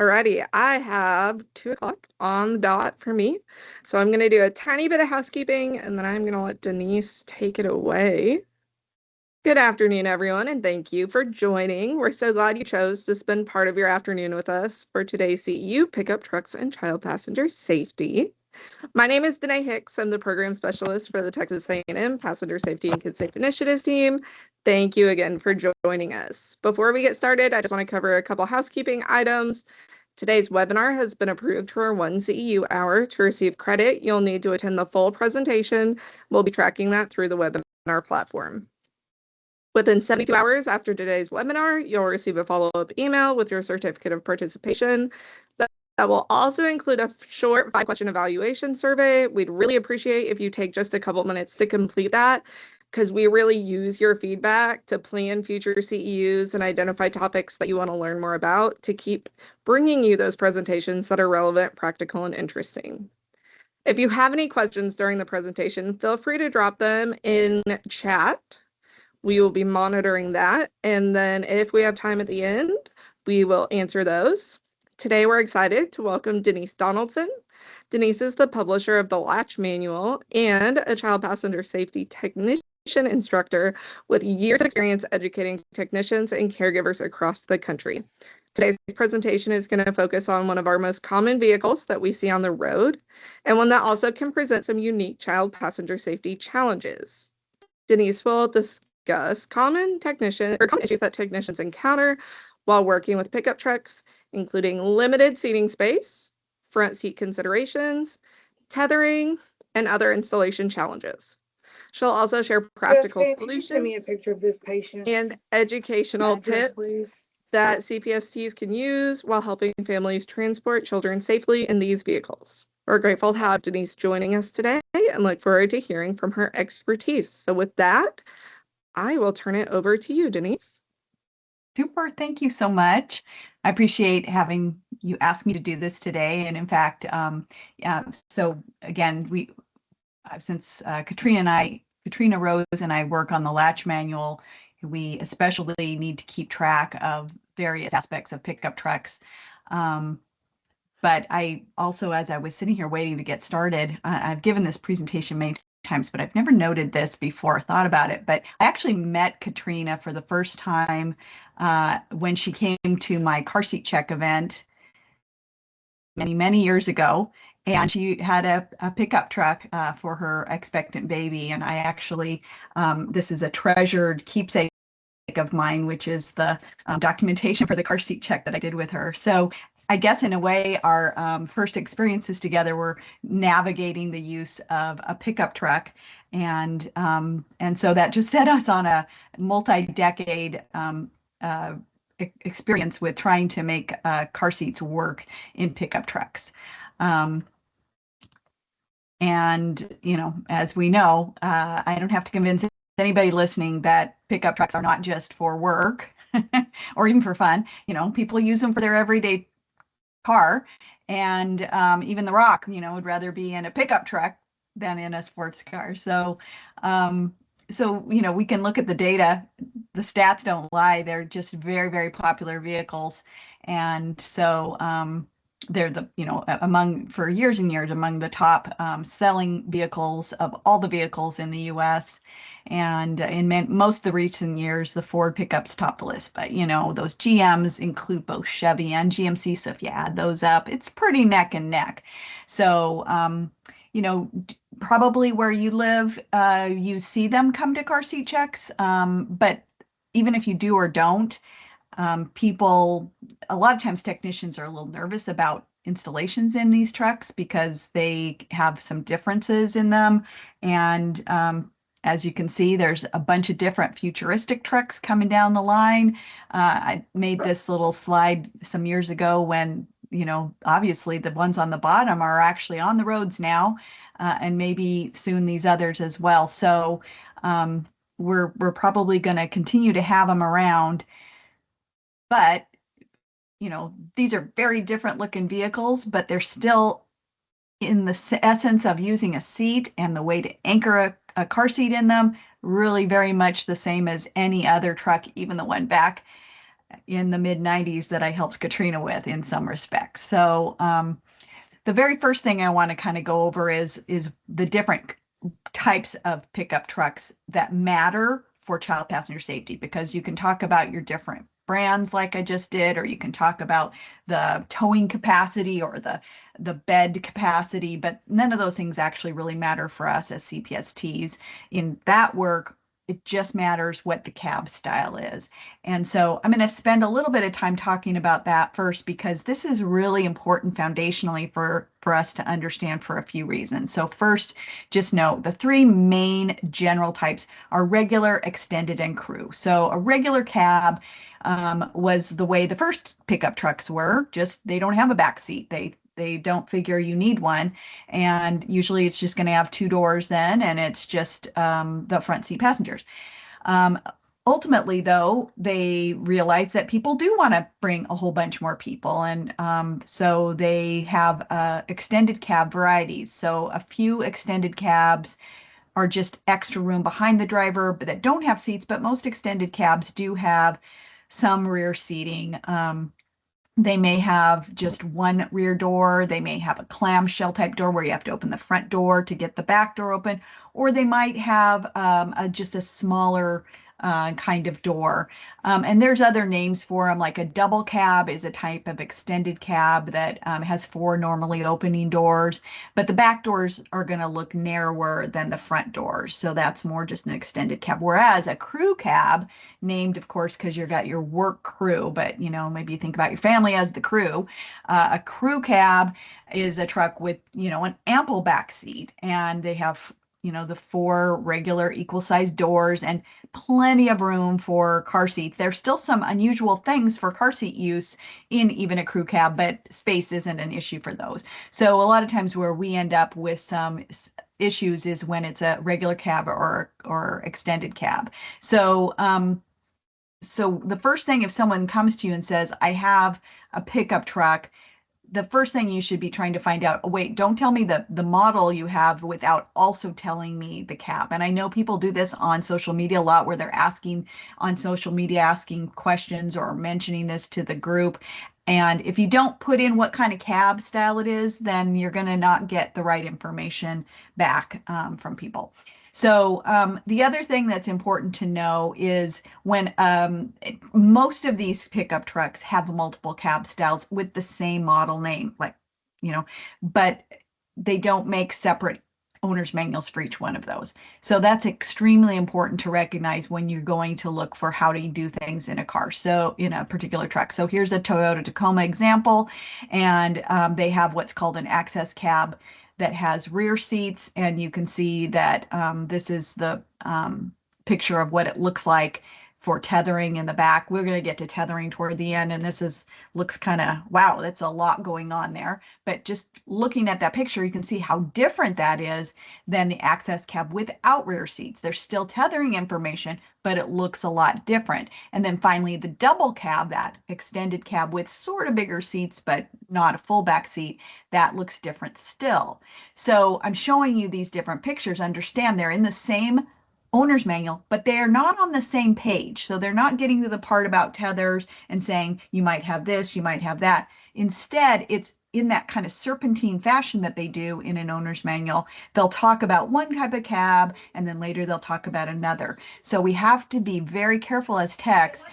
Alrighty, I have 2 o'clock on the dot for me. So I'm going to do a tiny bit of housekeeping and then I'm going to let Denise take it away. Good afternoon, everyone, and thank you for joining. We're so glad you chose to spend part of your afternoon with us for today's CEU Pickup Trucks and Child Passenger Safety. My name is Danae Hicks. I'm the program specialist for the Texas A&M Passenger Safety and Kids Safe Initiatives team. Thank you again for joining us. Before we get started, I just want to cover a couple housekeeping items. Today's webinar has been approved for 1 CEU hour. To receive credit, you'll need to attend the full presentation. We'll be tracking that through the webinar platform. Within 72 hours after today's webinar, you'll receive a follow-up email with your certificate of participation. That will also include a short 5-question evaluation survey. We'd really appreciate if you take just a couple minutes to complete that, because we really use your feedback to plan future CEUs and identify topics that you want to learn more about to keep bringing you those presentations that are relevant, practical, and interesting. If you have any questions during the presentation, feel free to drop them in chat. We will be monitoring that, and then if we have time at the end, we will answer those. Today, we're excited to welcome Denise Donaldson. Denise is the publisher of the Latch Manual and a child passenger safety technician instructor with years of experience educating technicians and caregivers across the country. Today's presentation is going to focus on one of our most common vehicles that we see on the road, and one that also can present some unique child passenger safety challenges. Denise will discuss common issues that technicians encounter while working with pickup trucks, including limited seating space, front seat considerations, tethering, and other installation challenges. She'll also share practical solutions send me a picture of this patient and educational tips please, that CPSTs can use while helping families transport children safely in these vehicles. We're grateful to have Denise joining us today and look forward to hearing from her expertise. So with that, I will turn it over to you, Denise. Super. Thank you so much. I appreciate having you ask me to do this today. And in fact, so again, since Katrina Rose and I work on the Latch Manual, we especially need to keep track of various aspects of pickup trucks. But I also, as I was sitting here waiting to get started, I've given this presentation many times, but I've never noted this before, thought about it. But I actually met Katrina for the first time when she came to my car seat check event many years ago. And she had a pickup truck for her expectant baby. And I actually, this is a treasured keepsake of mine, which is the documentation for the car seat check that I did with her. So I guess in a way, our first experiences together were navigating the use of a pickup truck, and so that just set us on a multi-decade experience with trying to make car seats work in pickup trucks. And as we know, I don't have to convince anybody listening that pickup trucks are not just for work or even for fun. People use them for their everyday car, and even The Rock, would rather be in a pickup truck than in a sports car. So, we can look at the data. The stats don't lie. They're just very popular vehicles, and so they're for years and years among the top selling vehicles of all the vehicles in the U.S. And in most of the recent years, the Ford pickups top the list. But, those GMs include both Chevy and GMC. So if you add those up, it's pretty neck and neck. So, probably where you live, you see them come to car seat checks. But even if you do or don't, a lot of times technicians are a little nervous about installations in these trucks because they have some differences in them. And as you can see, there's a bunch of different futuristic trucks coming down the line. I made this little slide some years ago when, obviously the ones on the bottom are actually on the roads now, and maybe soon these others as well. So we're probably going to continue to have them around. But, these are very different looking vehicles, but they're still in the essence of using a seat and the way to anchor a car seat in them, really very much the same as any other truck, even the one back in the mid 90s that I helped Katrina with in some respects. So the very first thing I want to kind of go over is the different types of pickup trucks that matter for child passenger safety, because you can talk about your different brands like I just did, or you can talk about the towing capacity or the bed capacity, but none of those things actually really matter for us as CPSTs in that work. It just matters what the cab style is. And so I'm going to spend a little bit of time talking about that first, because this is really important foundationally for us to understand for a few reasons. So first, just note the three main general types are regular, extended, and crew. So a regular cab was the way the first pickup trucks were, just they don't have a back seat. They don't figure you need one. And usually it's just going to have two doors then, and it's just the front seat passengers. Um, Ultimately, though, they realize that people do want to bring a whole bunch more people. And so they have extended cab varieties. So a few extended cabs are just extra room behind the driver, but that don't have seats. But most extended cabs do have some rear seating. They may have just one rear door. They may have a clamshell type door where you have to open the front door to get the back door open, or they might have just a smaller kind of door. And there's other names for them, like a double cab is a type of extended cab that has four normally opening doors, but the back doors are going to look narrower than the front doors. So that's more just an extended cab. Whereas a crew cab, named, of course, because you've got your work crew, but maybe you think about your family as the crew. A crew cab is a truck with, an ample back seat, and they have the four regular equal sized doors and plenty of room for car seats. There's still some unusual things for car seat use in even a crew cab, but space isn't an issue for those. So a lot of times where we end up with some issues is when it's a regular cab or extended cab. So so the first thing, if someone comes to you and says, I have a pickup truck, the first thing you should be trying to find out, oh, wait, don't tell me the model you have without also telling me the cab. And I know people do this on social media a lot, where they're asking on social media, asking questions or mentioning this to the group. And if you don't put in what kind of cab style it is, then you're going to not get the right information back from people. So the other thing that's important to know is when most of these pickup trucks have multiple cab styles with the same model name, but they don't make separate owner's manuals for each one of those. So that's extremely important to recognize when you're going to look for how to do things in a car, so in a particular truck. So here's a Toyota Tacoma example, and they have what's called an access cab that has rear seats, and you can see that this is the picture of what it looks like for tethering in the back. We're going to get to tethering toward the end, and this looks kind of, wow, that's a lot going on there. But just looking at that picture, you can see how different that is than the access cab without rear seats. There's still tethering information, but it looks a lot different. And then finally, the double cab, that extended cab with sort of bigger seats, but not a full back seat, that looks different still. So I'm showing you these different pictures. Understand they're in the same owner's manual, but they are not on the same page. So they're not getting to the part about tethers and saying, you might have this, you might have that. Instead, it's in that kind of serpentine fashion that they do in an owner's manual. They'll talk about one type of cab, and then later they'll talk about another. So we have to be very careful as techs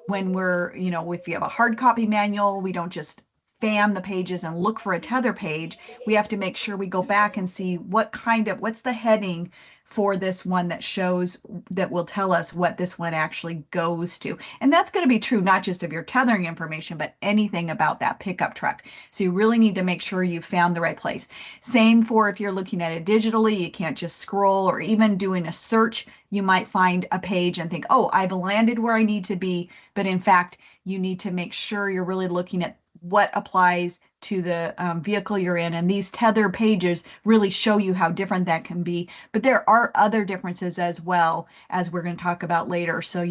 when we're, if you have a hard copy manual, we don't just fan the pages and look for a tether page. We have to make sure we go back and see what's the heading for this one that will tell us what this one actually goes to. And that's going to be true not just of your tethering information, but anything about that pickup truck. So you really need to make sure you found the right place. Same for if you're looking at it digitally, you can't just scroll, or even doing a search, you might find a page and think, oh, I've landed where I need to be. But in fact, you need to make sure you're really looking at what applies to the vehicle you're in. And these tether pages really show you how different that can be. But there are other differences as well, as we're going to talk about later. So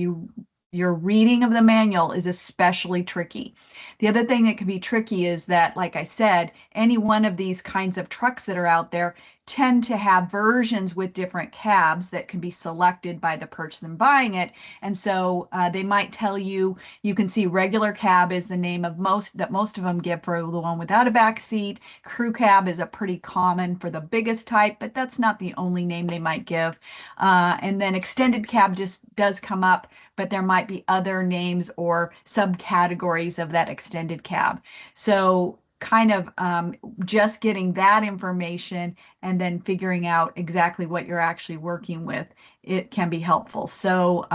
your reading of the manual is especially tricky. The other thing that can be tricky is that, like I said, any one of these kinds of trucks that are out there tend to have versions with different cabs that can be selected by the person buying it. And so they might tell you, you can see regular cab is the name of most of them give for the one without a back seat. Crew cab is a pretty common for the biggest type, but that's not the only name they might give. And then extended cab just does come up, but there might be other names or subcategories of that extended cab. So kind of just getting that information and then figuring out exactly what you're actually working with, it can be helpful. So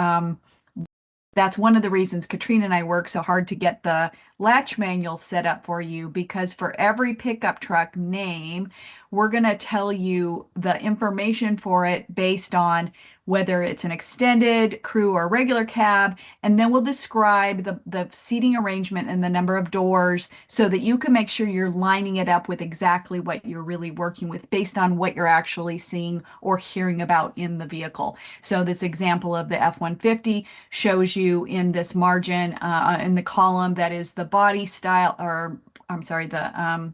that's one of the reasons Katrina and I work so hard to get the latch manual set up for you, because for every pickup truck name, we're going to tell you the information for it based on whether it's an extended, crew, or regular cab, and then we'll describe the seating arrangement and the number of doors so that you can make sure you're lining it up with exactly what you're really working with based on what you're actually seeing or hearing about in the vehicle. So this example of the F-150 shows you in this margin, in the column that is the body style, or I'm sorry, the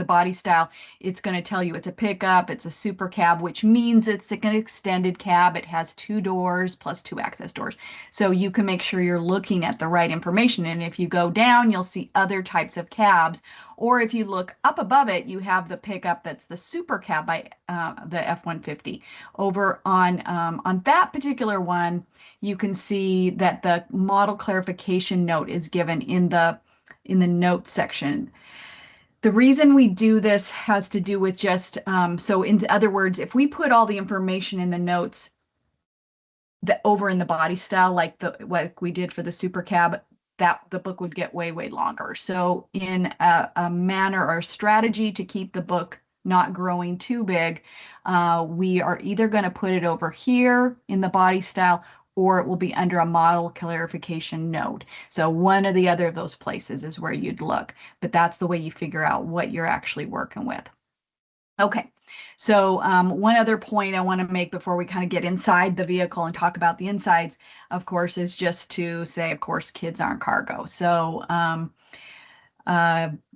body style. It's going to tell you it's a pickup, it's a super cab, which means it's an extended cab. It has 2 doors plus 2 access doors. So you can make sure you're looking at the right information. And if you go down, you'll see other types of cabs. Or if you look up above it, you have the pickup that's the super cab by the F-150. Over on that particular one, you can see that the model clarification note is given in the notes section. The reason we do this has to do with just, so in other words, if we put all the information in the notes over in the body style, like we did for the super cab, that the book would get way, way longer. So in a manner or strategy to keep the book not growing too big, we are either going to put it over here in the body style, or it will be under a model clarification note. So one or the other of those places is where you'd look, but that's the way you figure out what you're actually working with. Okay, so one other point I want to make before we kind of get inside the vehicle and talk about the insides, of course, is just to say, of course, kids aren't cargo. So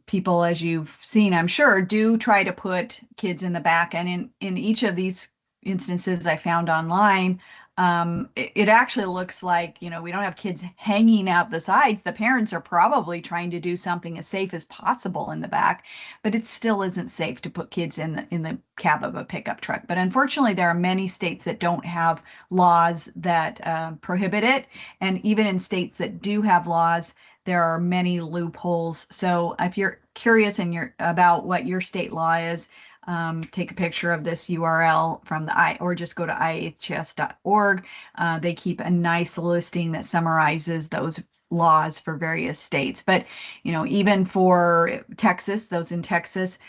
people, as you've seen, I'm sure, do try to put kids in the back. And in each of these instances I found online, it actually looks like, we don't have kids hanging out the sides. The parents are probably trying to do something as safe as possible in the back, but it still isn't safe to put kids in the cab of a pickup truck. But unfortunately, there are many states that don't have laws that prohibit it. And even in states that do have laws, there are many loopholes. So if you're curious and you're about what your state law is, take a picture of this URL from or just go to ihs.org. They keep a nice listing that summarizes those laws for various states. But, even for Texas, those in Texas,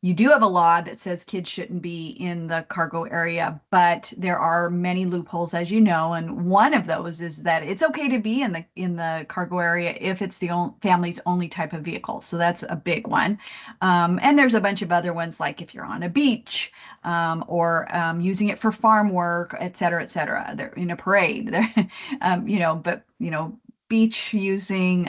you do have a law that says kids shouldn't be in the cargo area, but there are many loopholes, as you know, and one of those is that it's okay to be in the cargo area if it's the family's only type of vehicle. So that's a big one. And there's a bunch of other ones, like if you're on a beach, or using it for farm work, et cetera, they're in a parade, beach using,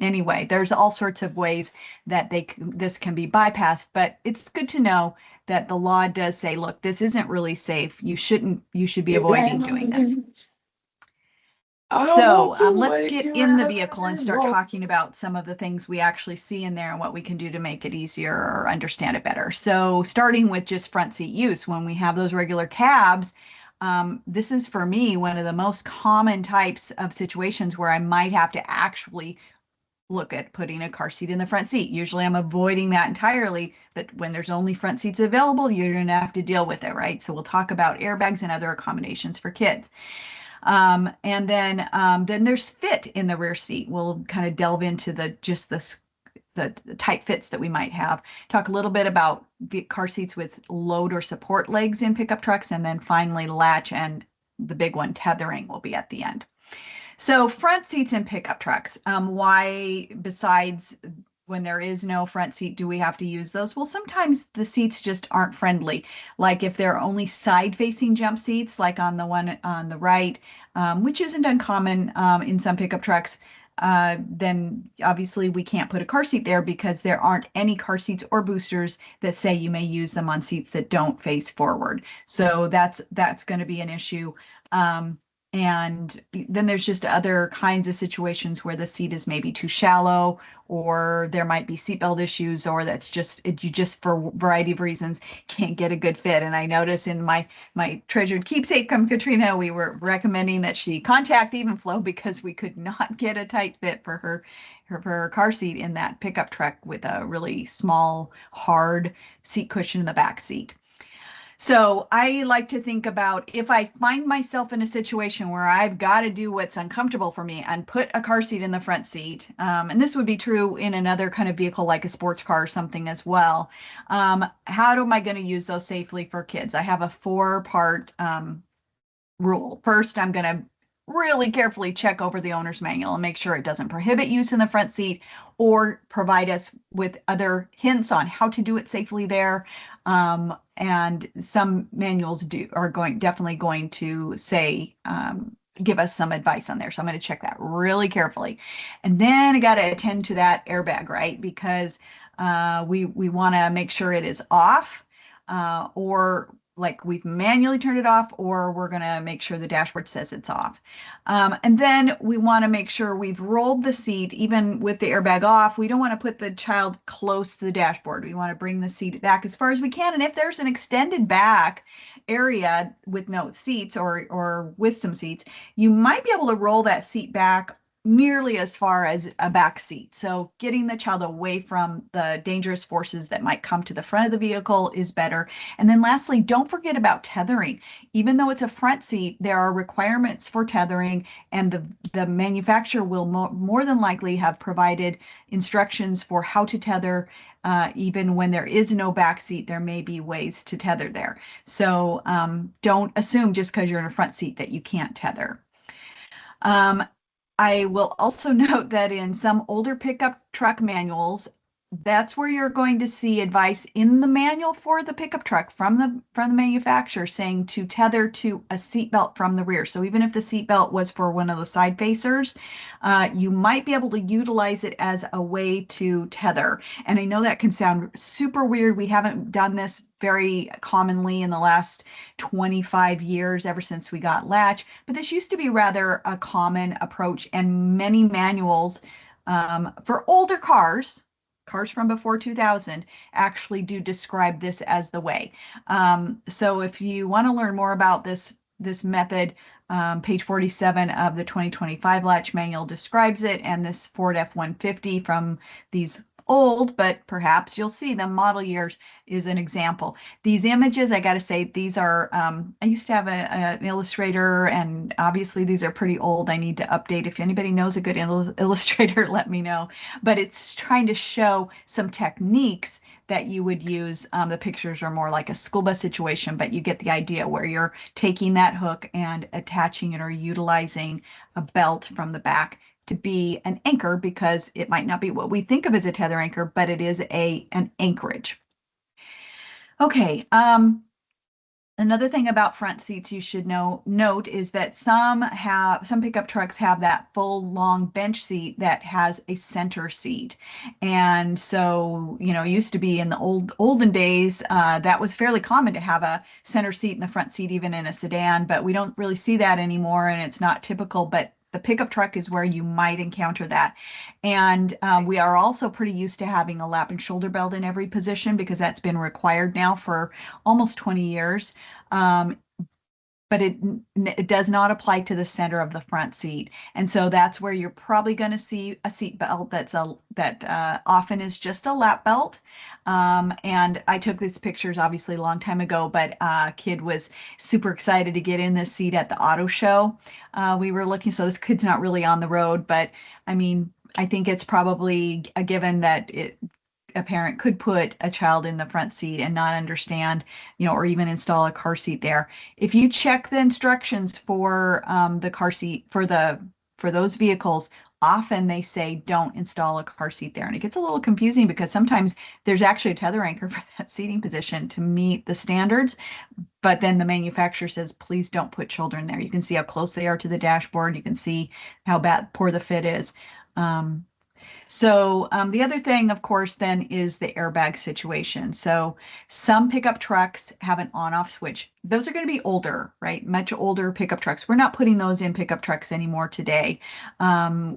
anyway, there's all sorts of ways that this can be bypassed, but it's good to know that the law does say, look, this isn't really safe. You should be avoiding doing this. So let's get in the vehicle and start talking about some of the things we actually see in there and what we can do to make it easier or understand it better. So starting with just front seat use, when we have those regular cabs, this is, for me, one of the most common types of situations where I might have to actually look at putting a car seat in the front seat. Usually I'm avoiding that entirely, but when there's only front seats available, you're going to have to deal with it, right? So we'll talk about airbags and other accommodations for kids. And then there's fit in the rear seat. We'll kind of delve into the tight fits that we might have. Talk a little bit about car seats with load or support legs in pickup trucks, and then finally latch, and the big one, tethering, will be at the end. So front seats in pickup trucks. Why, besides when there is no front seat, do we have to use those? Well, sometimes the seats just aren't friendly. Like if they're only side-facing jump seats, like on the one on the right, which isn't uncommon in some pickup trucks. then obviously we can't put a car seat there because there aren't any car seats or boosters that say you may use them on seats that don't face forward. So that's going to be an issue. And then there's just other kinds of situations where the seat is maybe too shallow, or there might be seatbelt issues, or that's just you just for a variety of reasons can't get a good fit. And I notice in my treasured keepsake from Katrina, we were recommending that she contact Evenflow because we could not get a tight fit for her car seat in that pickup truck with a really small, hard seat cushion in the back seat. So I like to think about if I find myself in a situation where I've got to do what's uncomfortable for me and put a car seat in the front seat, and this would be true in another kind of vehicle like a sports car or something as well. How am I going to use those safely for kids? I have a four-part rule. First, I'm going to really carefully check over the owner's manual and make sure it doesn't prohibit use in the front seat or provide us with other hints on how to do it safely there. And some manuals are definitely going to say, give us some advice on there. So I'm going to check that really carefully. And then I got to attend to that airbag, right? Because we want to make sure it is off, or like we've manually turned it off, or we're going to make sure the dashboard says it's off. And then we want to make sure we've rolled the seat, even with the airbag off. We don't want to put the child close to the dashboard. We want to bring the seat back as far as we can. And if there's an extended back area with no seats or with some seats, you might be able to roll that seat back nearly as far as a back seat. So getting the child away from the dangerous forces that might come to the front of the vehicle is better. And then lastly, don't forget about tethering. Even though it's a front seat, there are requirements for tethering, and the manufacturer will more than likely have provided instructions for how to tether. Even when there is no back seat, there may be ways to tether there. So don't assume just because you're in a front seat that you can't tether. I will also note that in some older pickup truck manuals, that's where you're going to see advice in the manual for the pickup truck from the manufacturer saying to tether to a seatbelt from the rear. So even if the seatbelt was for one of the side facers, you might be able to utilize it as a way to tether. And I know that can sound super weird. We haven't done this very commonly in the last 25 years, ever since we got latch, but this used to be rather a common approach, and many manuals for older cars from before 2000 actually do describe this as the way. So if you want to learn more about this method, page 47 of the 2025 latch manual describes it, and this Ford F-150 from these old, but perhaps you'll see them model years, is an example. These images, I got to say, these are, I used to have an illustrator, and obviously these are pretty old. I need to update. If anybody knows a good illustrator, let me know. But it's trying to show some techniques that you would use. The pictures are more like a school bus situation, but you get the idea, where you're taking that hook and attaching it or utilizing a belt from the back to be an anchor, because it might not be what we think of as a tether anchor, but it is an anchorage. Okay, another thing about front seats you should note is that some pickup trucks have that full long bench seat that has a center seat. And so, it used to be in the olden days, that was fairly common to have a center seat in the front seat, even in a sedan, but we don't really see that anymore, and it's not typical. But the pickup truck is where you might encounter that. And we are also pretty used to having a lap and shoulder belt in every position, because that's been required now for almost 20 years. But it does not apply to the center of the front seat. And so that's where you're probably going to see a seat belt that often is just a lap belt. And I took these pictures obviously a long time ago, but a kid was super excited to get in this seat at the auto show. We were looking, so this kid's not really on the road, but I mean, I think it's probably a given that a parent could put a child in the front seat and not understand, or even install a car seat there. If you check the instructions for the car seat for those vehicles, often they say don't install a car seat there. And it gets a little confusing, because sometimes there's actually a tether anchor for that seating position to meet the standards, but then the manufacturer says, please don't put children there. You can see how close they are to the dashboard. You can see how poor the fit is. The other thing, of course, then is the airbag situation. So some pickup trucks have an on-off switch. Those are going to be older, right? Much older pickup trucks. We're not putting those in pickup trucks anymore today,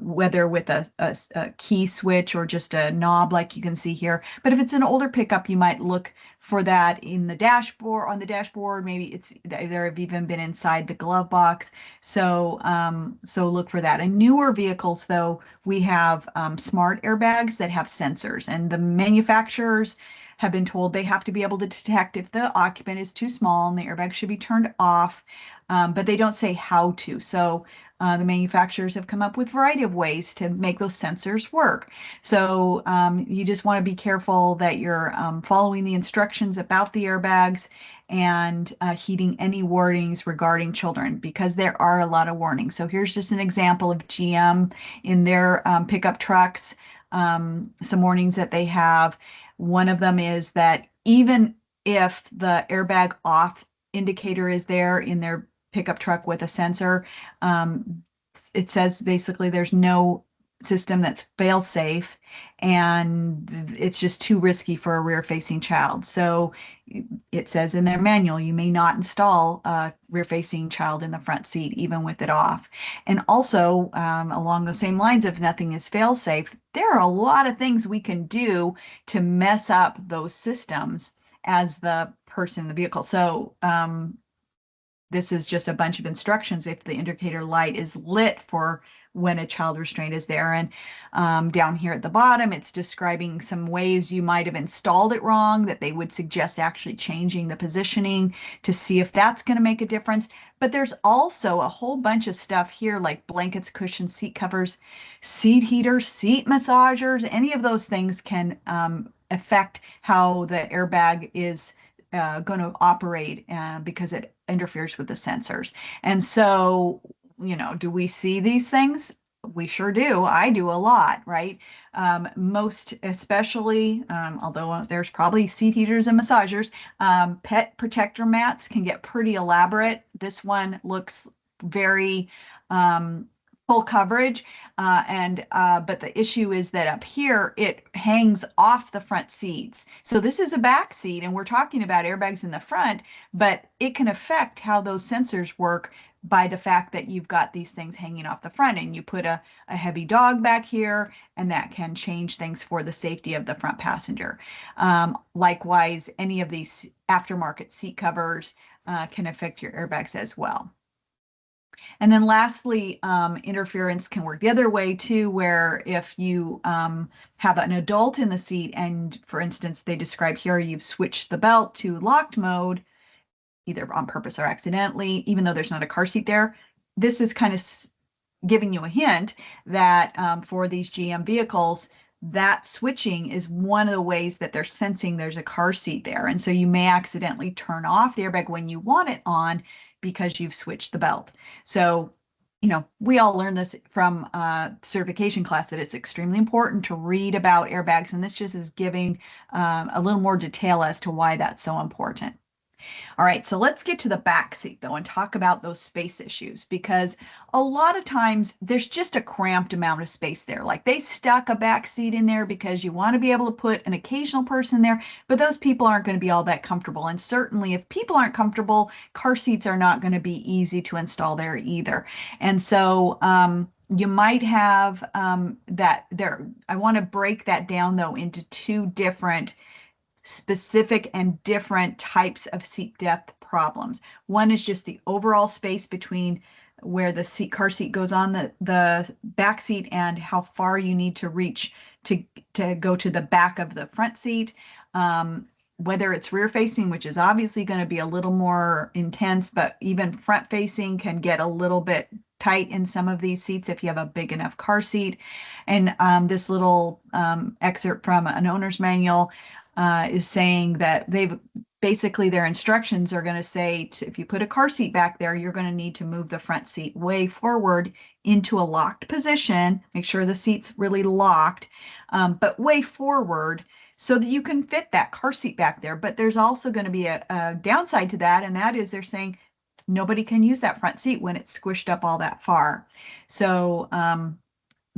whether with a key switch or just a knob like you can see here. But if it's an older pickup, you might look for that in the dashboard, on the dashboard. Maybe it's there have even been inside the glove box. So look for that. In newer vehicles, though, we have smart airbags that have sensors, and the manufacturers have been told they have to be able to detect if the occupant is too small and the airbag should be turned off, but they don't say how to. So the manufacturers have come up with a variety of ways to make those sensors work. So you just want to be careful that you're following the instructions about the airbags and heeding any warnings regarding children, because there are a lot of warnings. So here's just an example of GM in their pickup trucks, some warnings that they have. One of them is that even if the airbag off indicator is there in their pickup truck with a sensor, it says basically there's no system that's fail safe, and it's just too risky for a rear facing child. So it says in their manual, you may not install a rear facing child in the front seat, even with it off. And also, along the same lines of nothing is fail safe, there are a lot of things we can do to mess up those systems as the person in the vehicle. So this is just a bunch of instructions if the indicator light is lit for when a child restraint is there. And down here at the bottom, it's describing some ways you might have installed it wrong, that they would suggest actually changing the positioning to see if that's going to make a difference. But there's also a whole bunch of stuff here like blankets, cushions, seat covers, seat heaters, seat massagers. Any of those things can affect how the airbag is going to operate because it interferes with the sensors. And so, do we see these things? We sure do. I do a lot, right? Most especially, although there's probably seat heaters and massagers, pet protector mats can get pretty elaborate. This one looks very full coverage. But the issue is that up here, it hangs off the front seats. So this is a back seat, and we're talking about airbags in the front, but it can affect how those sensors work by the fact that you've got these things hanging off the front, and you put a heavy dog back here, and that can change things for the safety of the front passenger. Likewise, any of these aftermarket seat covers can affect your airbags as well. And then lastly, interference can work the other way too, where if you have an adult in the seat and, for instance, they describe here, you've switched the belt to locked mode, either on purpose or accidentally, even though there's not a car seat there, this is kind of giving you a hint that for these GM vehicles, that switching is one of the ways that they're sensing there's a car seat there. And so you may accidentally turn off the airbag when you want it on because you've switched the belt. So, we all learned this from certification class, that it's extremely important to read about airbags. And this just is giving a little more detail as to why that's so important. All right, so let's get to the back seat though and talk about those space issues, because a lot of times there's just a cramped amount of space there. Like they stuck a back seat in there because you want to be able to put an occasional person there, but those people aren't going to be all that comfortable. And certainly if people aren't comfortable, car seats are not going to be easy to install there either. And so you might have that there. I want to break that down though into two different specific and different types of seat depth problems. One is just the overall space between where the car seat goes on the back seat and how far you need to reach to go to the back of the front seat. Whether it's rear facing, which is obviously going to be a little more intense, but even front facing can get a little bit tight in some of these seats if you have a big enough car seat. And this little excerpt from an owner's manual is saying that their instructions are going to say if you put a car seat back there, you're going to need to move the front seat way forward into a locked position. Make sure the seat's really locked, but way forward so that you can fit that car seat back there. But there's also going to be a downside to that, and that is they're saying nobody can use that front seat when it's squished up all that far. So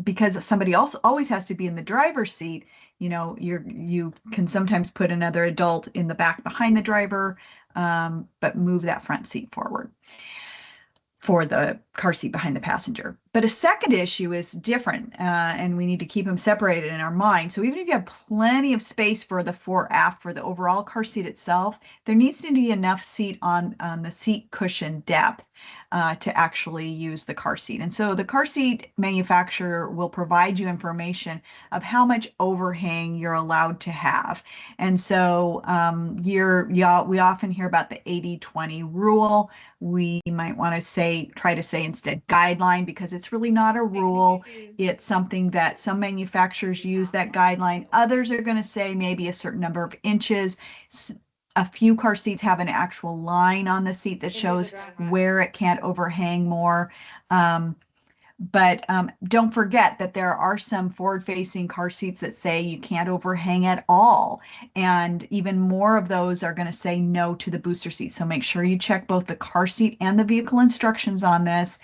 because somebody else always has to be in the driver's seat, you can sometimes put another adult in the back behind the driver, but move that front seat forward for the car seat behind the passenger. But a second issue is different, and we need to keep them separated in our mind. So even if you have plenty of space for the fore aft for the overall car seat itself, there needs to be enough seat on the seat cushion depth to actually use the car seat. And so the car seat manufacturer will provide you information of how much overhang you're allowed to have. And so we often hear about the 80-20 rule. We might want to try to say instead guideline, because it's really not a rule. It's something that some manufacturers use that guideline. Others are going to say maybe a certain number of inches. A few car seats have an actual line on the seat that shows where it can't overhang more. But don't forget that there are some forward-facing car seats that say you can't overhang at all. And even more of those are going to say no to the booster seat. So make sure you check both the car seat and the vehicle instructions on this.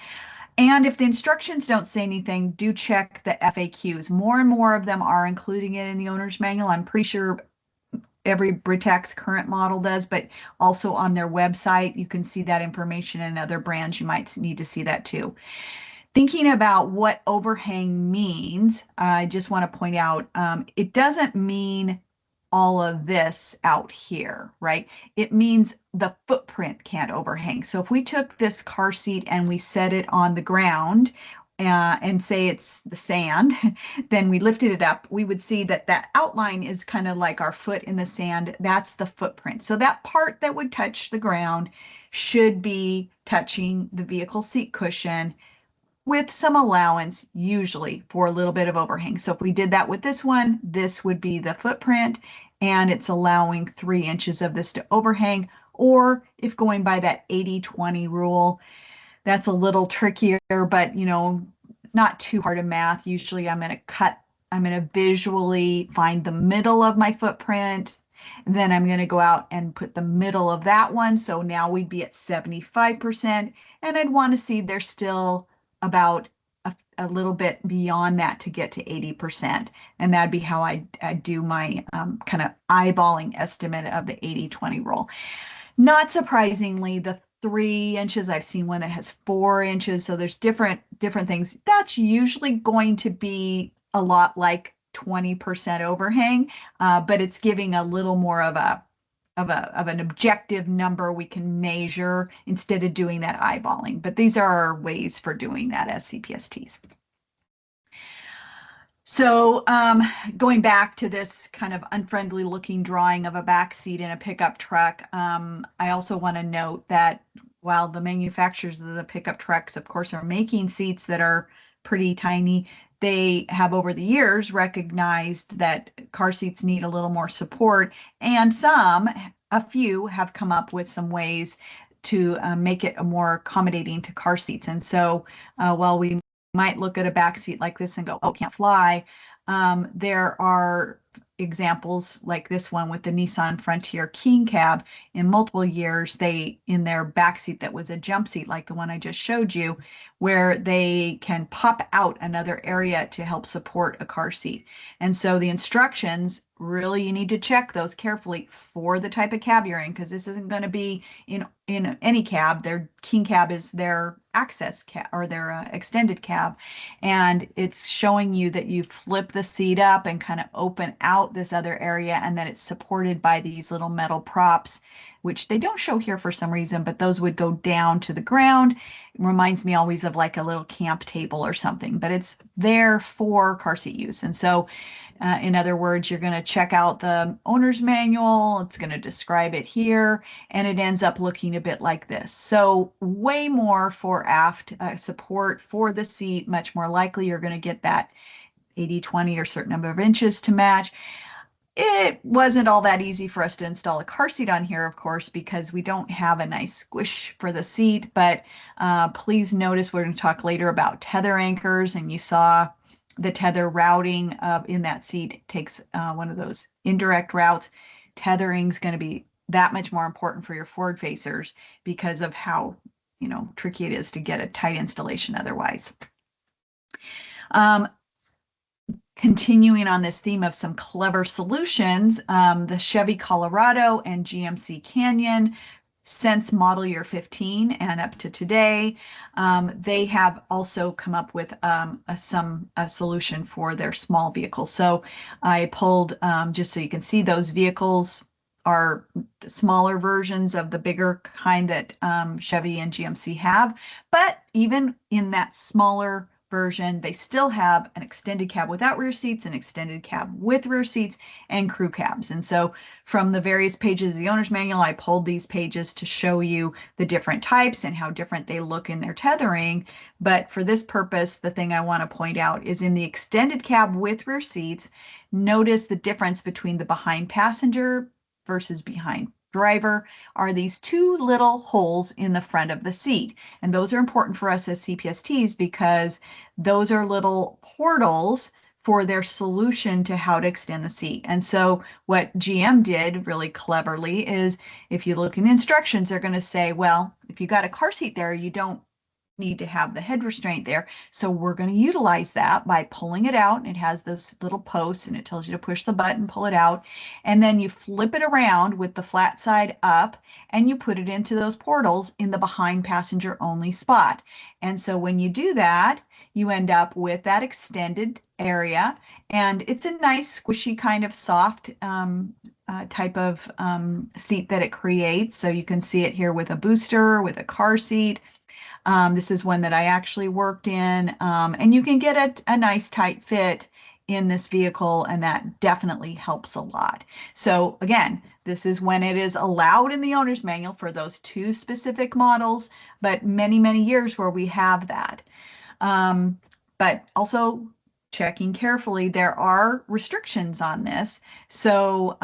And if the instructions don't say anything, do check the FAQs. More and more of them are including it in the owner's manual. I'm pretty sure every Britax current model does, but also on their website, you can see that information, and other brands, you might need to see that too. Thinking about what overhang means, I just want to point out, it doesn't mean all of this out here, right? It means the footprint can't overhang. So if we took this car seat and we set it on the ground, and say it's the sand, then we lifted it up, we would see that that outline is kind of like our foot in the sand. That's the footprint. So that part that would touch the ground should be touching the vehicle seat cushion, with some allowance usually for a little bit of overhang. So if we did that with this one, this would be the footprint, and it's allowing 3 inches of this to overhang. Or if going by that 80-20 rule, that's a little trickier, but not too hard of math. Usually I'm going to visually find the middle of my footprint. And then I'm going to go out and put the middle of that one. So now we'd be at 75%. And I'd want to see there's still about a little bit beyond that to get to 80%. And that'd be how I do my kind of eyeballing estimate of the 80-20 rule. Not surprisingly, the 3 inches, I've seen one that has 4 inches. So there's different things. That's usually going to be a lot like 20% overhang, but it's giving a little more of an objective number we can measure instead of doing that eyeballing. But these are our ways for doing that as CPSTs. So going back to this kind of unfriendly looking drawing of a back seat in a pickup truck, I also want to note that while the manufacturers of the pickup trucks, of course, are making seats that are pretty tiny, they have over the years recognized that car seats need a little more support, and a few have come up with some ways to make it more accommodating to car seats. And so while we might look at a back seat like this and go, oh, can't fly, there are examples like this one with the Nissan Frontier King Cab. In multiple years, in their back seat that was a jump seat like the one I just showed you, where they can pop out another area to help support a car seat. And so the instructions, really, you need to check those carefully for the type of cab you're in, because this isn't going to be in any cab. Their King Cab is their access cab, or their extended cab, and it's showing you that you flip the seat up and kind of open out this other area, and that it's supported by these little metal props, which they don't show here for some reason, but those would go down to the ground. It reminds me always of like a little camp table or something, but it's there for car seat use. And so in other words, you're going to check out the owner's manual. It's going to describe it here, and it ends up looking a bit like this. So way more for aft support for the seat, much more likely you're going to get that 80-20 or certain number of inches to match. It wasn't all that easy for us to install a car seat on here, of course, because we don't have a nice squish for the seat. But please notice we're going to talk later about tether anchors, and you saw the tether routing in that seat takes one of those indirect routes. Tethering is going to be that much more important for your forward facers because of how tricky it is to get a tight installation otherwise. continuing on this theme of some clever solutions, the Chevy Colorado and GMC Canyon since model year 15 and up to today, they have also come up with a solution for their small vehicles. So I pulled, just so you can see, those vehicles are the smaller versions of the bigger kind that Chevy and GMC have. But even in that smaller version, they still have an extended cab without rear seats, an extended cab with rear seats, and crew cabs. And so from the various pages of the owner's manual, I pulled these pages to show you the different types and how different they look in their tethering. But for this purpose, the thing I want to point out is in the extended cab with rear seats, notice the difference between the behind passenger versus behind driver are these two little holes in the front of the seat. And those are important for us as CPSTs because those are little portals for their solution to how to extend the seat. And so what GM did really cleverly is if you look in the instructions, they're going to say, well, if you got a car seat there, you don't need to have the head restraint there. So we're going to utilize that by pulling it out. It has those little posts and it tells you to push the button, pull it out. And then you flip it around with the flat side up and you put it into those portals in the behind passenger only spot. And so when you do that, you end up with that extended area. And it's a nice squishy kind of soft type of seat that it creates. So you can see it here with a booster, with a car seat. This is one that I actually worked in, and you can get a nice tight fit in this vehicle, and that definitely helps a lot. So again, this is when it is allowed in the owner's manual for those two specific models, but many, many years where we have that. But also checking carefully, there are restrictions on this. So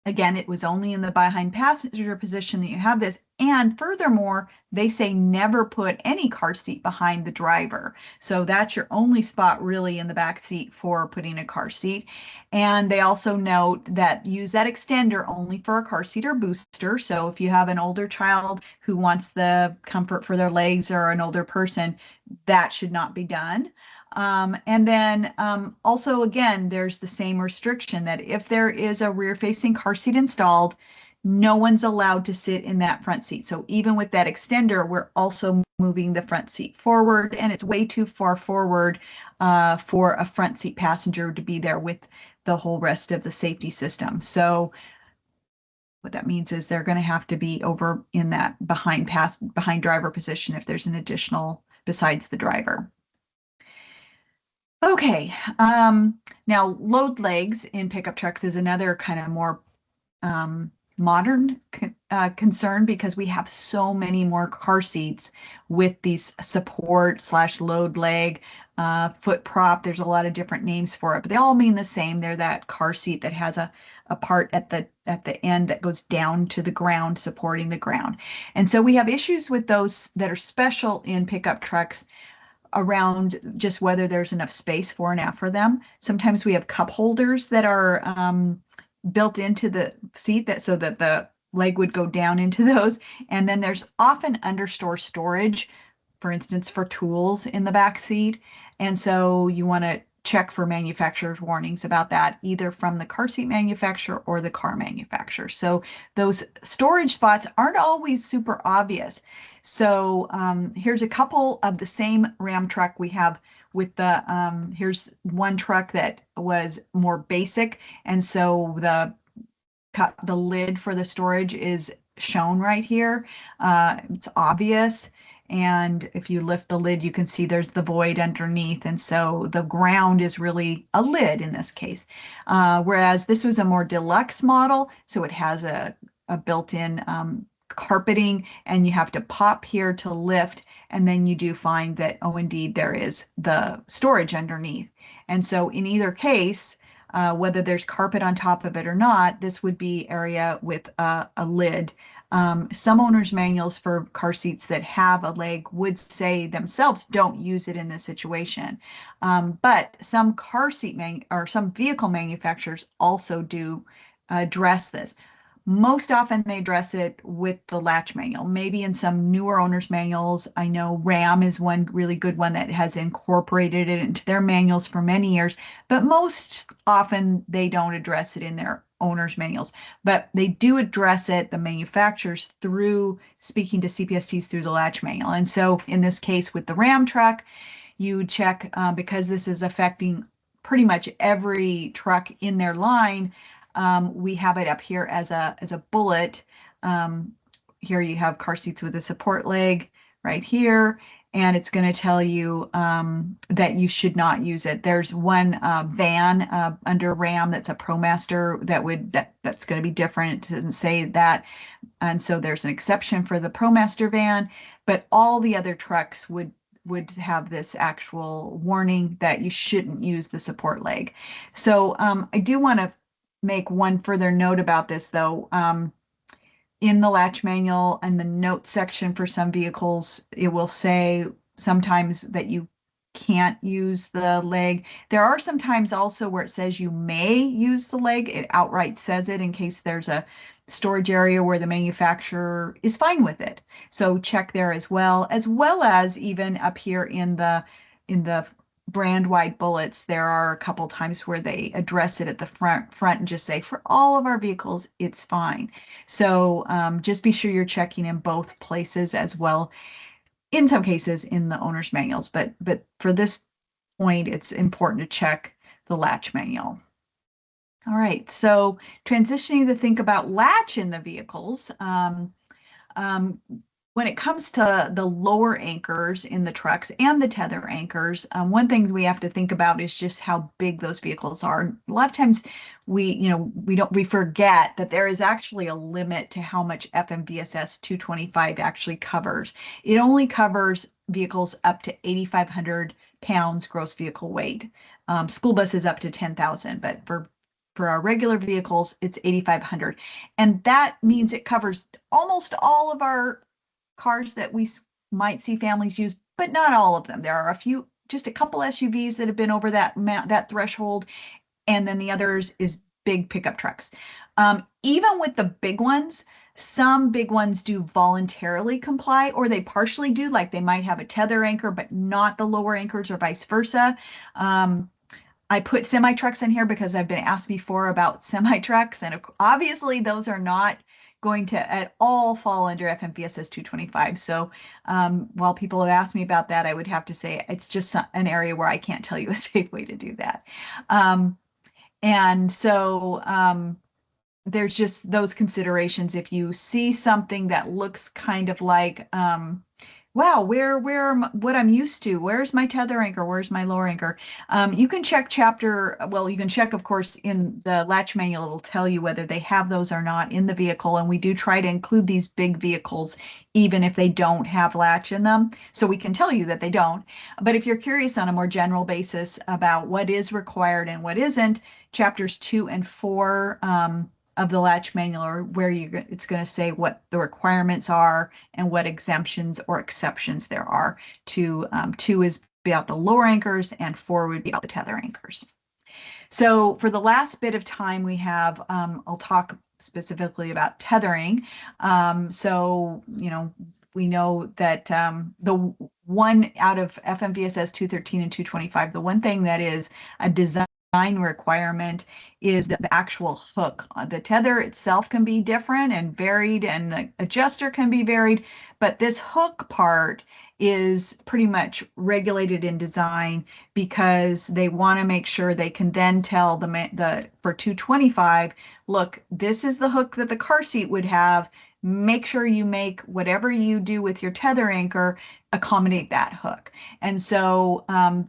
again, it was only in the behind passenger position that you have this. And furthermore, they say never put any car seat behind the driver. So that's your only spot really in the back seat for putting a car seat. And they also note that use that extender only for a car seat or booster. So if you have an older child who wants the comfort for their legs or an older person, that should not be done. And then also, again, there's the same restriction that if there is a rear-facing car seat installed, no one's allowed to sit in that front seat. So even with that extender, we're also moving the front seat forward, and it's way too far forward for a front seat passenger to be there with the whole rest of the safety system. So what that means is they're going to have to be over in that behind driver position if there's an additional besides the driver. Okay, now load legs in pickup trucks is another kind of more modern concern because we have so many more car seats with these support / load leg, foot prop. There's a lot of different names for it, but they all mean the same. They're that car seat that has a part at the end that goes down to the ground, supporting the ground. And so we have issues with those that are special in pickup trucks around just whether there's enough space for and after them. Sometimes we have cup holders that are built into the seat so that the leg would go down into those. And then there's often understore storage, for instance, for tools in the back seat. And so you want to check for manufacturer's warnings about that, either from the car seat manufacturer or the car manufacturer. So those storage spots aren't always super obvious. So here's a couple of the same Ram truck we have with the, here's one truck that was more basic. And so the lid for the storage is shown right here. It's obvious. And if you lift the lid, you can see there's the void underneath. And so the ground is really a lid in this case. Whereas this was a more deluxe model. So it has a built-in carpeting, and you have to pop here to lift. And then you do find that, oh, indeed, there is the storage underneath. And so in either case, whether there's carpet on top of it or not, this would be area with a lid. Some owners' manuals for car seats that have a leg would say themselves don't use it in this situation. But some car seat or some vehicle manufacturers also do address this. Most often they address it with the latch manual. Maybe in some newer owners manuals, I know RAM is one really good one that has incorporated it into their manuals for many years, but most often they don't address it in their owners manuals. But they do address it, the manufacturers, through speaking to CPSTs through the latch manual. And so in this case with the RAM truck, you check because this is affecting pretty much every truck in their line. We have it up here as a bullet. Here you have car seats with a support leg right here, and it's going to tell you that you should not use it. There's one van under RAM that's a ProMaster that's going to be different. It doesn't say that, and so there's an exception for the ProMaster van, but all the other trucks would have this actual warning that you shouldn't use the support leg. So I do want to make one further note about this, though. In the latch manual and the note section for some vehicles, it will say sometimes that you can't use the leg. There are some times also where it says you may use the leg. It outright says it in case there's a storage area where the manufacturer is fine with it. So check there as well as even up here in the brand wide bullets, there are a couple times where they address it at the front and just say, for all of our vehicles, it's fine. So just be sure you're checking in both places as well. In some cases in the owner's manuals, but for this point, it's important to check the latch manual. All right, so transitioning to think about latch in the vehicles. When it comes to the lower anchors in the trucks and the tether anchors, one thing we have to think about is just how big those vehicles are. A lot of times we forget that there is actually a limit to how much FMVSS 225 actually covers. It only covers vehicles up to 8,500 pounds gross vehicle weight. School buses up to 10,000, but for our regular vehicles, it's 8,500. And that means it covers almost all of our cars that we might see families use, but not all of them. There are just a couple SUVs that have been over that threshold, and then the others is big pickup trucks. Even with the big ones, some big ones do voluntarily comply, or they partially do, like they might have a tether anchor, but not the lower anchors, or vice versa. I put semi trucks in here because I've been asked before about semi trucks, and obviously those are not going to at all fall under FMVSS 225. So while people have asked me about that, I would have to say it's just an area where I can't tell you a safe way to do that. And so there's just those considerations. If you see something that looks kind of like, wow, what I'm used to, where's my tether anchor, where's my lower anchor? You can check you can check, of course, in the latch manual, it'll tell you whether they have those or not in the vehicle. And we do try to include these big vehicles, even if they don't have latch in them. So we can tell you that they don't. But if you're curious on a more general basis about what is required and what isn't, chapters 2 and 4, of the latch manual, or where it's going to say what the requirements are and what exemptions or exceptions there are to 2 is about the lower anchors and 4 would be about the tether anchors. So for the last bit of time we have, I'll talk specifically about tethering. So, we know that the one out of FMVSS 213 and 225, the one thing that is a design requirement is the actual hook. The tether itself can be different and varied, and the adjuster can be varied, but this hook part is pretty much regulated in design because they want to make sure they can then tell for 225, look, this is the hook that the car seat would have. Make sure you make whatever you do with your tether anchor accommodate that hook. And so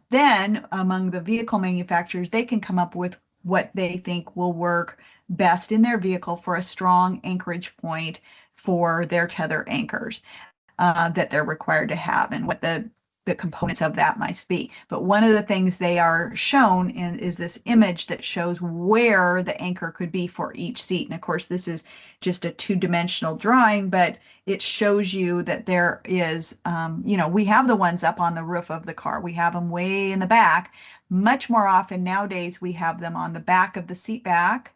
then among the vehicle manufacturers, they can come up with what they think will work best in their vehicle for a strong anchorage point for their tether anchors that they're required to have, and what the components of that might be. But one of the things they are shown in is this image that shows where the anchor could be for each seat. And of course, this is just a two-dimensional drawing, but it shows you that there is, we have the ones up on the roof of the car. We have them way in the back. Much more often nowadays, we have them on the back of the seat back,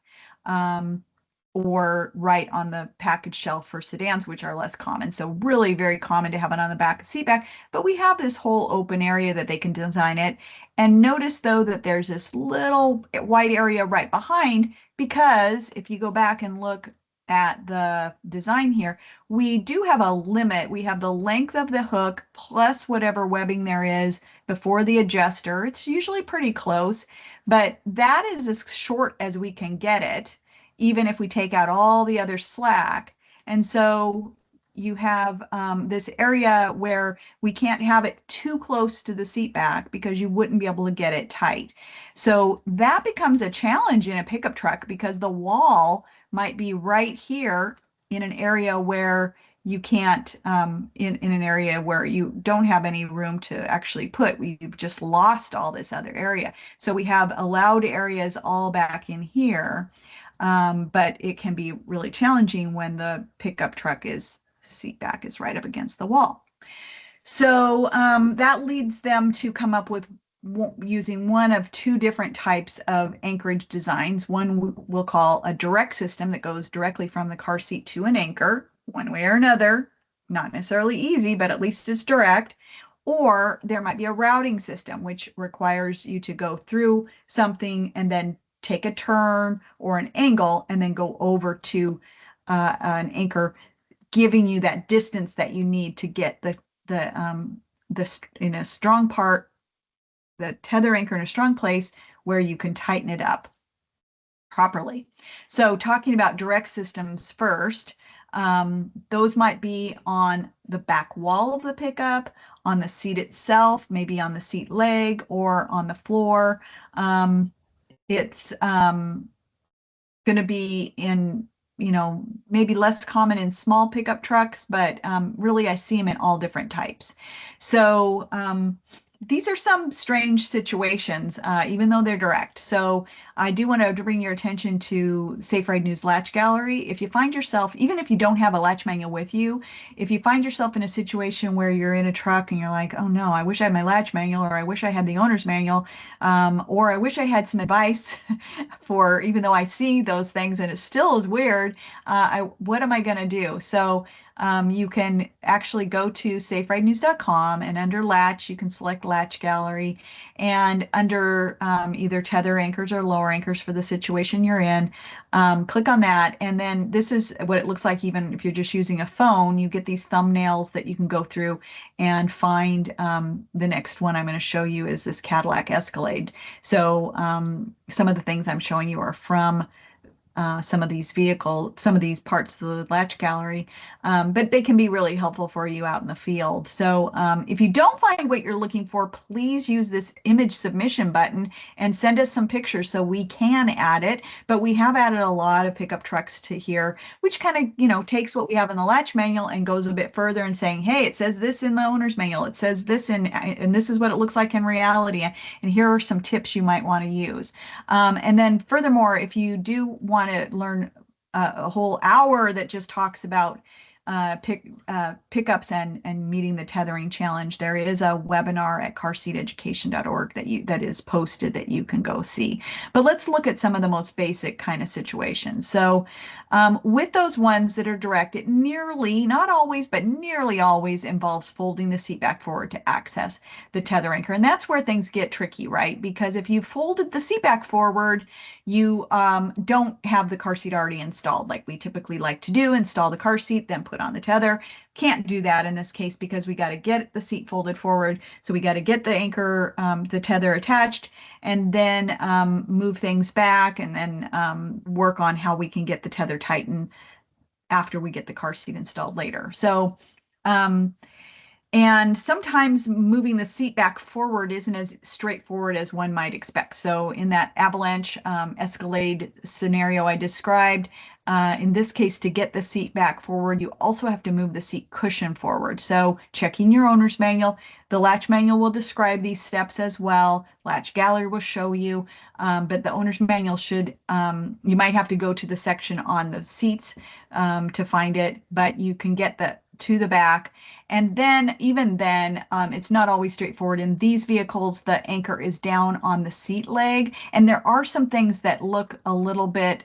or right on the package shelf for sedans, which are less common. So really very common to have it on the back of the seat back, but we have this whole open area that they can design it. And notice though that there's this little white area right behind, because if you go back and look at the design here, we do have a limit. We have the length of the hook plus whatever webbing there is before the adjuster. It's usually pretty close, but that is as short as we can get it, even if we take out all the other slack. And so you have this area where we can't have it too close to the seat back because you wouldn't be able to get it tight. So that becomes a challenge in a pickup truck because the wall might be right here in an area where you can't, in an area where you don't have any room to actually put. You've just lost all this other area. So we have allowed areas all back in here. But it can be really challenging when the pickup truck seat back is right up against the wall. So that leads them to come up with using one of two different types of anchorage designs. One we'll call a direct system that goes directly from the car seat to an anchor, one way or another. Not necessarily easy, but at least it's direct. Or there might be a routing system, which requires you to go through something and then take a turn or an angle and then go over to an anchor, giving you that distance that you need to get the in a strong part, the tether anchor in a strong place where you can tighten it up properly. So talking about direct systems first, those might be on the back wall of the pickup, on the seat itself, maybe on the seat leg or on the floor. It's going to be in, maybe less common in small pickup trucks, but really I see them in all different types. So these are some strange situations, even though they're direct. So I do want to bring your attention to Safe Ride News Latch Gallery. If you find yourself, even if you don't have a latch manual with you, if you find yourself in a situation where you're in a truck and you're like, oh no, I wish I had my latch manual, or I wish I had the owner's manual, or I wish I had some advice for, even though I see those things and it still is weird, what am I going to do? So you can actually go to saferidenews.com, and under latch, you can select latch gallery, and under either tether anchors or lower anchors for the situation you're in, click on that. And then this is what it looks like. Even if you're just using a phone, you get these thumbnails that you can go through and find. The next one I'm going to show you is this Cadillac Escalade. So some of the things I'm showing you are from some of these parts of the latch gallery, but they can be really helpful for you out in the field. So if you don't find what you're looking for, please use this image submission button and send us some pictures so we can add it. But we have added a lot of pickup trucks to here, which kind of, takes what we have in the latch manual and goes a bit further and saying, hey, it says this in the owner's manual, it says this and this is what it looks like in reality. And here are some tips you might want to use. And then furthermore, if you do want to learn a whole hour that just talks about pickups and meeting the tethering challenge, there is a webinar at carseateducation.org that is posted that you can go see. But let's look at some of the most basic kind of situations. So with those ones that are direct, it nearly, not always, but nearly always involves folding the seat back forward to access the tether anchor. And that's where things get tricky, right? Because if you folded the seat back forward, you don't have the car seat already installed like we typically like to do, install the car seat, then put on the tether. Can't do that in this case because we got to get the seat folded forward. So we got to get the anchor, the tether attached, and then move things back, and then work on how we can get the tether tightened after we get the car seat installed later. So and sometimes moving the seat back forward isn't as straightforward as one might expect. So in that avalanche Escalade scenario I described, in this case, to get the seat back forward, you also have to move the seat cushion forward. So checking your owner's manual, the latch manual will describe these steps as well. Latch gallery will show you, but the owner's manual should, you might have to go to the section on the seats to find it, but you can get to the back. And then even then, it's not always straightforward. In these vehicles, the anchor is down on the seat leg. And there are some things that look a little bit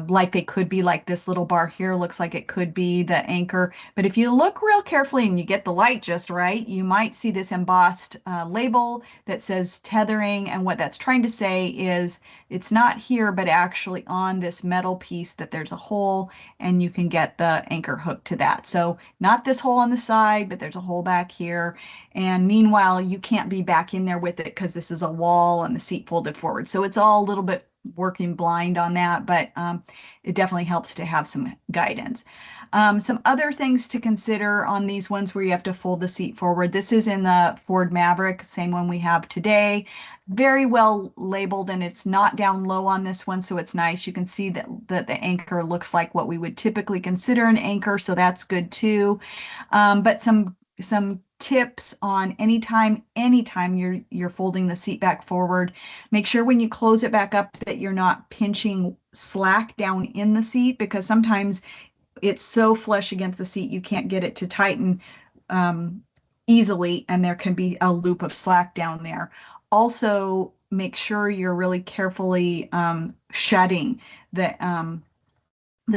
like they could be. Like this little bar here looks like it could be the anchor. But if you look real carefully and you get the light just right, you might see this embossed label that says tethering. And what that's trying to say is it's not here, but actually on this metal piece that there's a hole and you can get the anchor hooked to that. So not this hole on the side, but there's a hole back here. And meanwhile, you can't be back in there with it because this is a wall and the seat folded forward. So it's all a little bit working blind on that, but it definitely helps to have some guidance. Some other things to consider on these ones where you have to fold the seat forward. This is in the Ford Maverick, same one we have today. Very well labeled, and it's not down low on this one, so it's nice. You can see that the anchor looks like what we would typically consider an anchor, so that's good too. But some tips on anytime you're folding the seat back forward, make sure when you close it back up that you're not pinching slack down in the seat, because sometimes it's so flush against the seat you can't get it to tighten easily, and there can be a loop of slack down there. Also, make sure you're really carefully shutting the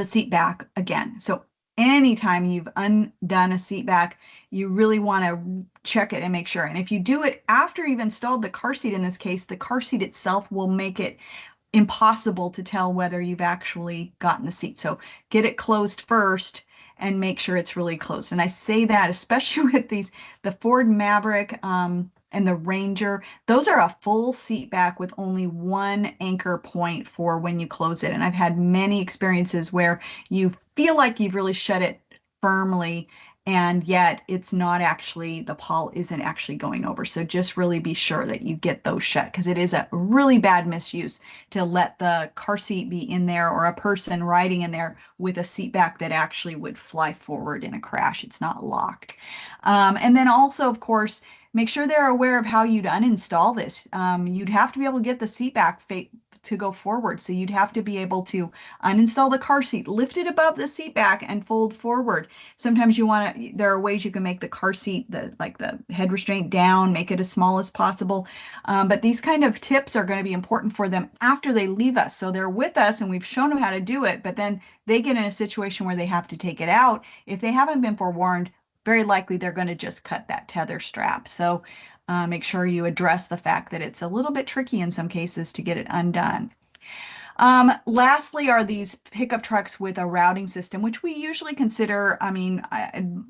seat back again. So anytime you've undone a seat back, you really want to check it and make sure. And if you do it after you've installed the car seat, in this case, the car seat itself will make it impossible to tell whether you've actually gotten the seat. So get it closed first and make sure it's really closed. And I say that especially with the Ford Maverick and the Ranger, those are a full seat back with only one anchor point for when you close it. And I've had many experiences where you feel like you've really shut it firmly, and yet it's not actually, the pawl isn't actually going over. So just really be sure that you get those shut, because it is a really bad misuse to let the car seat be in there or a person riding in there with a seat back that actually would fly forward in a crash. It's not locked. And then also, of course, make sure they're aware of how you'd uninstall this. You'd have to be able to get the seat back to go forward. So you'd have to be able to uninstall the car seat, lift it above the seat back and fold forward. Sometimes there are ways you can make the car seat, like the head restraint down, make it as small as possible. But these kind of tips are going to be important for them after they leave us. So they're with us and we've shown them how to do it, but then they get in a situation where they have to take it out. If they haven't been forewarned, very likely they're going to just cut that tether strap. So make sure you address the fact that it's a little bit tricky in some cases to get it undone. Lastly are these pickup trucks with a routing system, which we usually consider,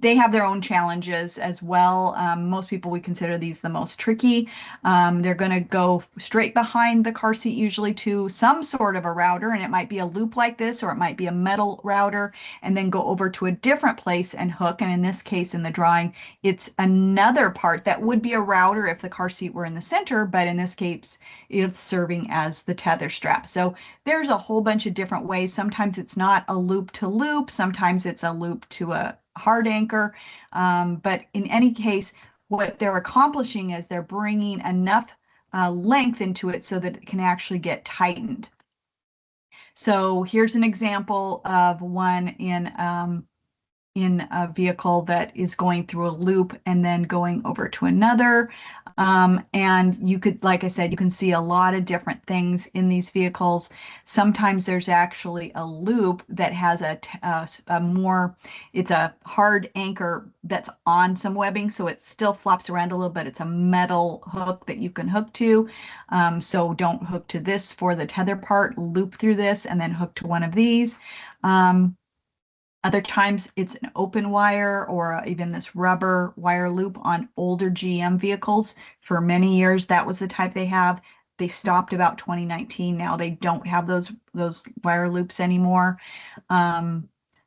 they have their own challenges as well. Most people would consider these the most tricky. They're going to go straight behind the car seat usually to some sort of a router, and it might be a loop like this, or it might be a metal router, and then go over to a different place and hook. And in this case, in the drawing, it's another part that would be a router if the car seat were in the center, but in this case, it's serving as the tether strap. So there's a whole bunch of different ways. Sometimes it's not a loop to loop. Sometimes it's a loop to a hard anchor. But in any case, what they're accomplishing is they're bringing enough length into it so that it can actually get tightened. So here's an example of one in a vehicle that is going through a loop and then going over to another. And you could, like I said, you can see a lot of different things in these vehicles. Sometimes there's actually a loop that has it's a hard anchor that's on some webbing, so it still flops around a little bit. It's a metal hook that you can hook to. So don't hook to this for the tether part, loop through this and then hook to one of these. Other times it's an open wire or even this rubber wire loop on older GM vehicles. For many years, that was the type they have. They stopped about 2019. Now they don't have those wire loops anymore.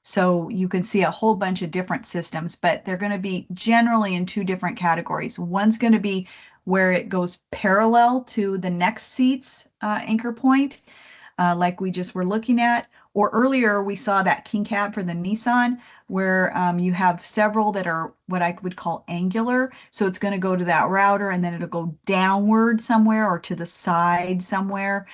So you can see a whole bunch of different systems, but they're going to be generally in two different categories. One's going to be where it goes parallel to the next seat's anchor point, like we just were looking at. Or earlier we saw that king cab for the Nissan, where you have several that are what I would call angular. So it's going to go to that router and then it'll go downward somewhere or to the side somewhere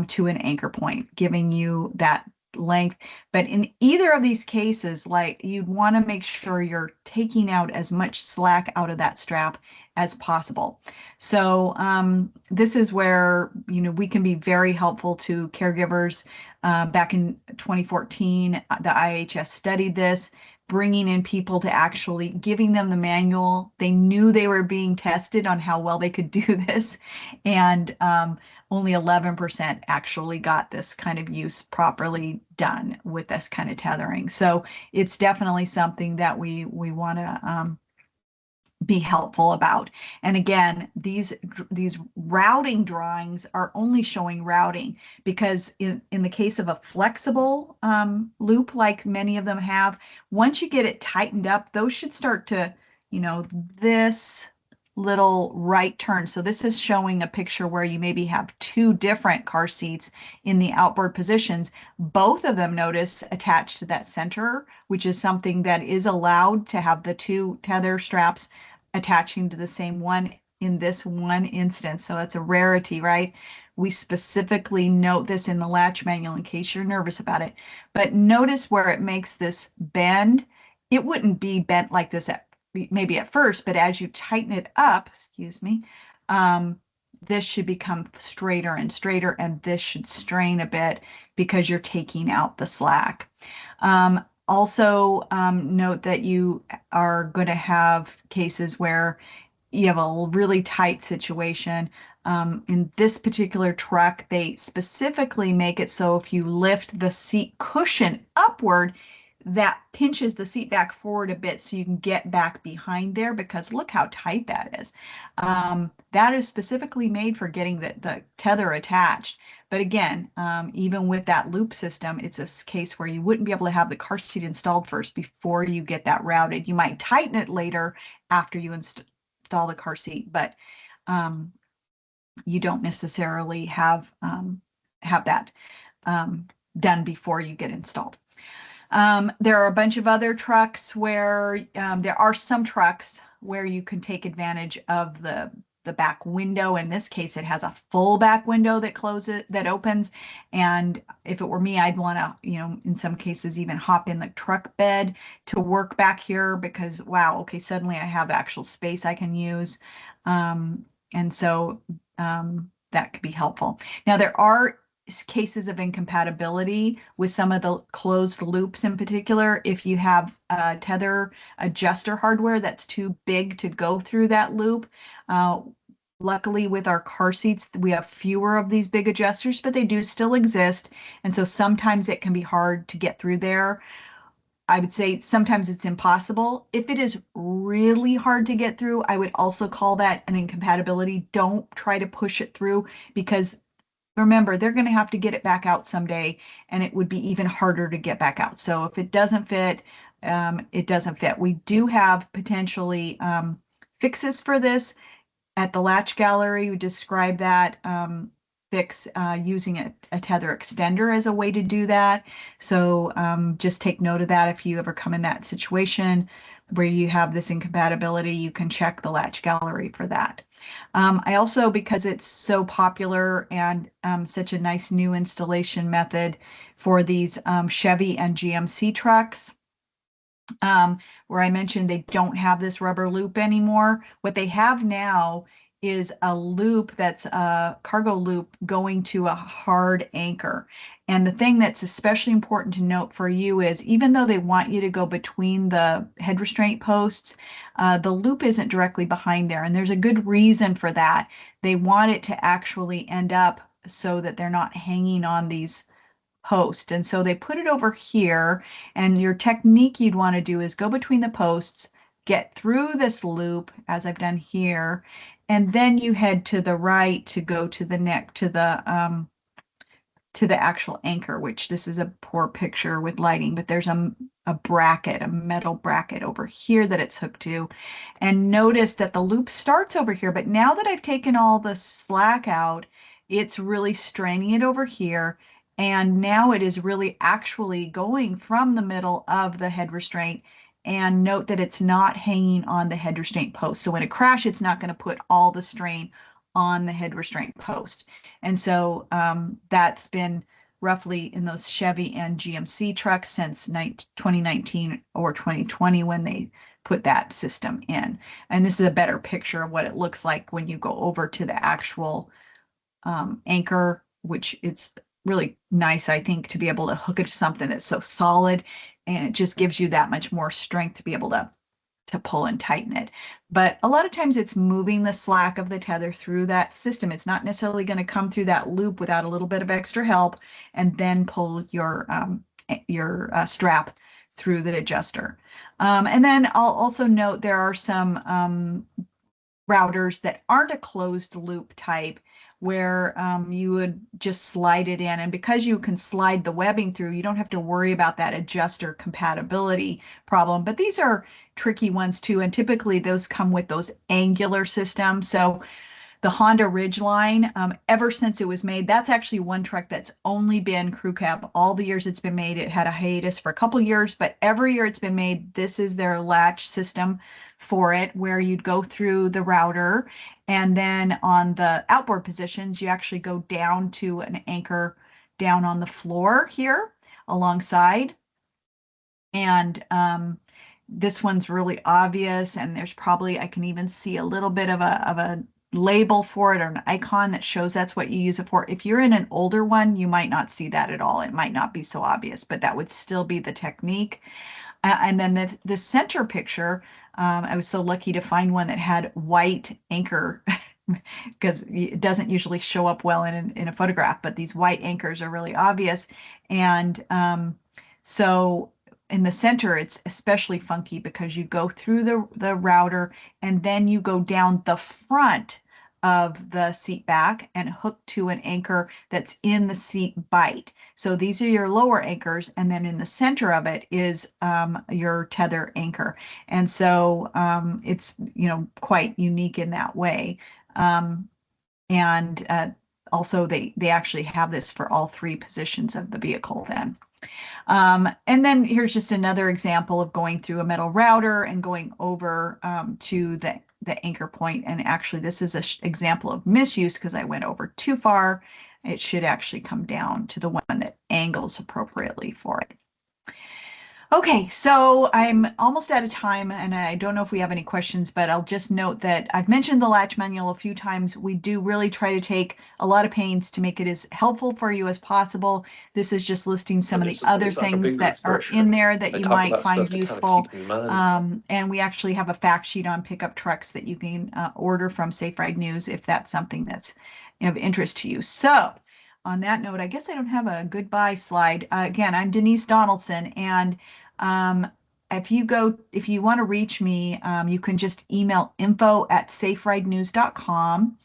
to an anchor point, giving you that length. But in either of these cases, like you'd want to make sure you're taking out as much slack out of that strap as possible. So this is where, we can be very helpful to caregivers. Back in 2014, the IHS studied this, bringing in people to actually giving them the manual. They knew they were being tested on how well they could do this. And only 11% actually got this kind of use properly done with this kind of tethering. So it's definitely something that we want to be helpful about. And again, these routing drawings are only showing routing because in the case of a flexible loop, like many of them have, once you get it tightened up, those should start to, this little right turn. So this is showing a picture where you maybe have two different car seats in the outboard positions. Both of them, notice, attached to that center, which is something that is allowed to have the two tether straps attaching to the same one in this one instance. So it's a rarity, right? We specifically note this in the latch manual in case you're nervous about it. But notice where it makes this bend. It wouldn't be bent like this maybe at first, but as you tighten it up, excuse me, this should become straighter and straighter, and this should strain a bit because you're taking out the slack. Also, note that you are going to have cases where you have a really tight situation. In this particular truck, they specifically make it so if you lift the seat cushion upward, that pinches the seat back forward a bit so you can get back behind there, because look how tight that is. That is specifically made for getting the tether attached. But again, even with that loop system, it's a case where you wouldn't be able to have the car seat installed first before you get that routed. You might tighten it later after you install the car seat, but you don't necessarily have that done before you get installed. There are a bunch of other trucks where there are some trucks where you can take advantage of the back window. In this case, it has a full back window that opens. And if it were me, I'd want to, in some cases, even hop in the truck bed to work back here because, wow, okay, suddenly I have actual space I can use. And so that could be helpful. Now, there are cases of incompatibility with some of the closed loops in particular. If you have tether adjuster hardware that's too big to go through that loop. Luckily, with our car seats, we have fewer of these big adjusters, but they do still exist. And so sometimes it can be hard to get through there. I would say sometimes it's impossible. If it is really hard to get through, I would also call that an incompatibility. Don't try to push it through because remember, they're going to have to get it back out someday, and it would be even harder to get back out. So if it doesn't fit, it doesn't fit. We do have potentially fixes for this. At the Latch Gallery, we describe that fix using a tether extender as a way to do that. So just take note of that if you ever come in that situation where you have this incompatibility, you can check the Latch Gallery for that. I also, because it's so popular and such a nice new installation method for these Chevy and GMC trucks, where I mentioned they don't have this rubber loop anymore. What they have now is a loop that's a cargo loop going to a hard anchor. And the thing that's especially important to note for you is even though they want you to go between the head restraint posts, the loop isn't directly behind there. And there's a good reason for that. They want it to actually end up so that they're not hanging on these post. And so they put it over here, and your technique you'd want to do is go between the posts, get through this loop as I've done here, and then you head to the right to go to the neck to the actual anchor, which this is a poor picture with lighting, but there's a bracket, a metal bracket over here that it's hooked to. And notice that the loop starts over here, but now that I've taken all the slack out, it's really straining it over here. And now it is really actually going from the middle of the head restraint. And note that it's not hanging on the head restraint post. So when it crashes, it's not going to put all the strain on the head restraint post. And so that's been roughly in those Chevy and GMC trucks since 2019 or 2020 when they put that system in. And this is a better picture of what it looks like when you go over to the actual anchor, which it's really nice, I think, to be able to hook it to something that's so solid, and it just gives you that much more strength to be able to pull and tighten it. But a lot of times it's moving the slack of the tether through that system. It's not necessarily going to come through that loop without a little bit of extra help and then pull your strap through the adjuster. And then I'll also note there are some routers that aren't a closed loop type where you would just slide it in. And because you can slide the webbing through, you don't have to worry about that adjuster compatibility problem. But these are tricky ones too. And typically those come with those angular systems. So the Honda Ridgeline, ever since it was made, that's actually one truck that's only been crew cab all the years it's been made. It had a hiatus for a couple years, but every year it's been made, this is their latch system for it, where you'd go through the router, and then on the outboard positions, you actually go down to an anchor down on the floor here alongside. And this one's really obvious, and there's probably, I can even see a little bit of a label for it or an icon that shows that's what you use it for. If you're in an older one, you might not see that at all. It might not be so obvious, but that would still be the technique. And then the center picture, I was so lucky to find one that had white anchor because it doesn't usually show up well in a photograph, but these white anchors are really obvious. And so in the center, it's especially funky because you go through the router and then you go down the front of the seat back and hook to an anchor that's in the seat bite. So these are your lower anchors, and then in the center of it is your tether anchor. And so it's, quite unique in that way. And also they actually have this for all three positions of the vehicle then. And then here's just another example of going through a metal router and going over to the anchor point. And actually, this is an example of misuse because I went over too far. It should actually come down to the one that angles appropriately for it. Okay, so I'm almost out of time, and I don't know if we have any questions, but I'll just note that I've mentioned the latch manual a few times. We do really try to take a lot of pains to make it as helpful for you as possible. This is just listing some of the other things that are in there that you might find useful. And we actually have a fact sheet on pickup trucks that you can order from Safe Ride News if that's something that's of interest to you. So on that note, I guess I don't have a goodbye slide. Again, I'm Denise Donaldson, and if you want to reach me, you can just email info@saferidenews.com.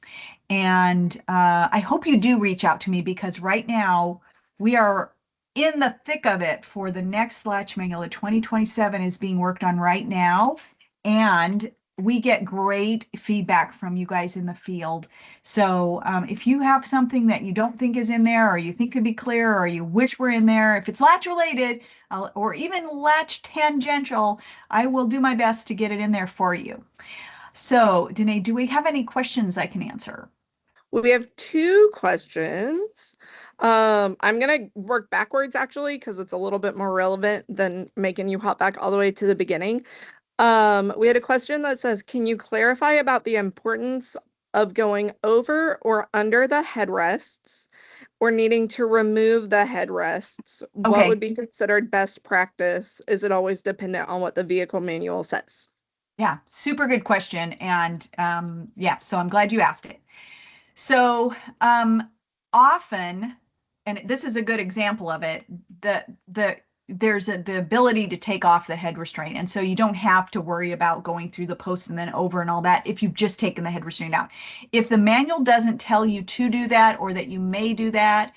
And I hope you do reach out to me because right now we are in the thick of it for the next latch manual. The 2027 is being worked on right now. And we get great feedback from you guys in the field. So if you have something that you don't think is in there or you think could be clear or you wish were in there, if it's latch related or even latch tangential, I will do my best to get it in there for you. So Danae, do we have any questions I can answer? We have two questions. I'm going to work backwards actually because it's a little bit more relevant than making you hop back all the way to the beginning. We had a question that says, can you clarify about the importance of going over or under the headrests or needing to remove the headrests? Okay. What would be considered best practice? Is it always dependent on what the vehicle manual says? Yeah, super good question. And yeah, so I'm glad you asked it. So often, and this is a good example of it, there's the ability to take off the head restraint. And so you don't have to worry about going through the posts and then over and all that if you've just taken the head restraint out. If the manual doesn't tell you to do that or that you may do that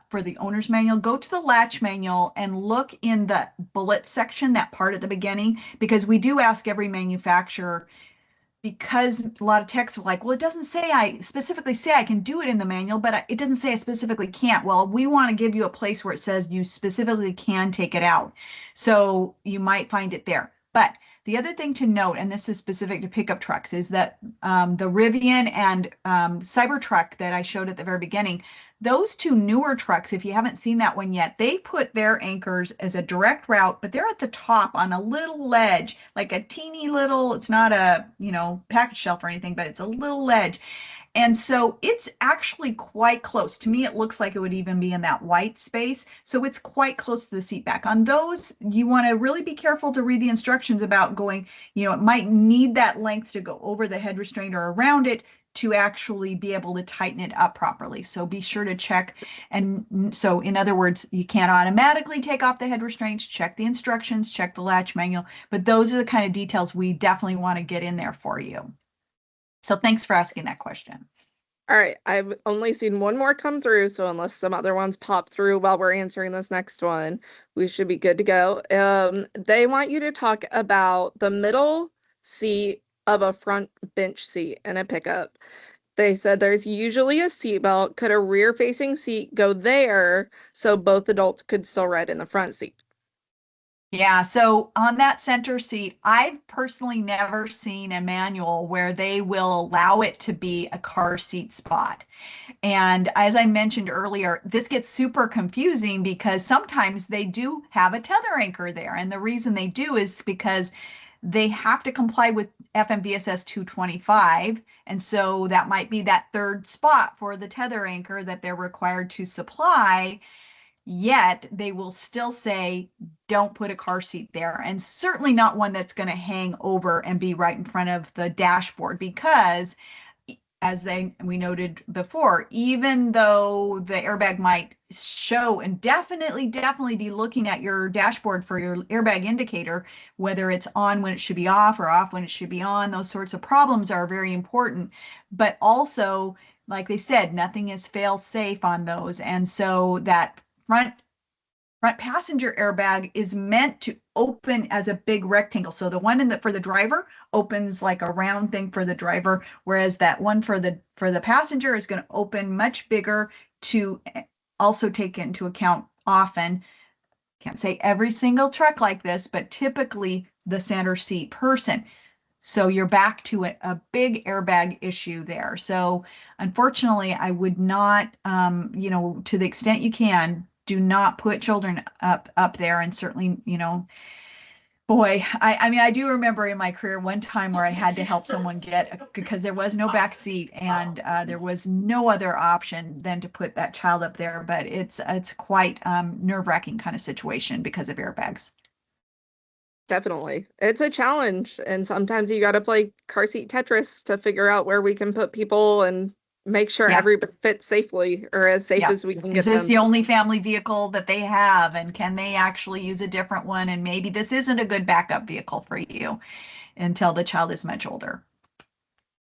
for the owner's manual, go to the latch manual and look in the bullet section, that part at the beginning, because we do ask every manufacturer, because a lot of techs are like, well, it doesn't say I specifically say I can do it in the manual, but it doesn't say I specifically can't. Well, we want to give you a place where it says you specifically can take it out. So you might find it there. But The other thing to note, and this is specific to pickup trucks, is that the Rivian and Cybertruck that I showed at the very beginning, those two newer trucks, if you haven't seen that one yet, they put their anchors as a direct route, but they're at the top on a little ledge, like a teeny little, it's not a, package shelf or anything, but it's a little ledge. And so it's actually quite close. To me, it looks like it would even be in that white space. So it's quite close to the seat back. On those, you want to really be careful to read the instructions about going, it might need that length to go over the head restraint or around it to actually be able to tighten it up properly. So be sure to check. And so in other words, you can't automatically take off the head restraints, check the instructions, check the latch manual, but those are the kind of details we definitely want to get in there for you. So thanks for asking that question. All right, I've only seen one more come through, so unless some other ones pop through while we're answering this next one, we should be good to go. They want you to talk about the middle seat of a front bench seat in a pickup. They said there's usually a seat belt. Could a rear-facing seat go there so both adults could still ride in the front seat? Yeah, so on that center seat, I've personally never seen a manual where they will allow it to be a car seat spot. And as I mentioned earlier, this gets super confusing because sometimes they do have a tether anchor there. And the reason they do is because they have to comply with FMVSS 225. And so that might be that third spot for the tether anchor that they're required to supply. Yet they will still say, don't put a car seat there, and certainly not one that's going to hang over and be right in front of the dashboard, because as we noted before, even though the airbag might show and definitely be looking at your dashboard for your airbag indicator, whether it's on when it should be off or off when it should be on, those sorts of problems are very important. But also, like they said, nothing is fail safe on those. And so that front passenger airbag is meant to open as a big rectangle. So the one for the driver opens like a round thing for the driver, whereas that one for the passenger is going to open much bigger to also take into account often, can't say every single truck like this, but typically the center seat person. So you're back to a big airbag issue there. So unfortunately, I would not, to the extent you can, do not put children up there. And certainly, boy, I mean, I do remember in my career one time where I had to help someone because there was no back seat and there was no other option than to put that child up there. But it's quite nerve-wracking kind of situation because of airbags. Definitely. It's a challenge, and sometimes you got to play car seat Tetris to figure out where we can put people and make sure Yeah. everybody fits safely, or as safe Yeah. as we can Is get this them. the only family vehicle that they have? And can they actually use a different one? And maybe this isn't a good backup vehicle for you until the child is much older.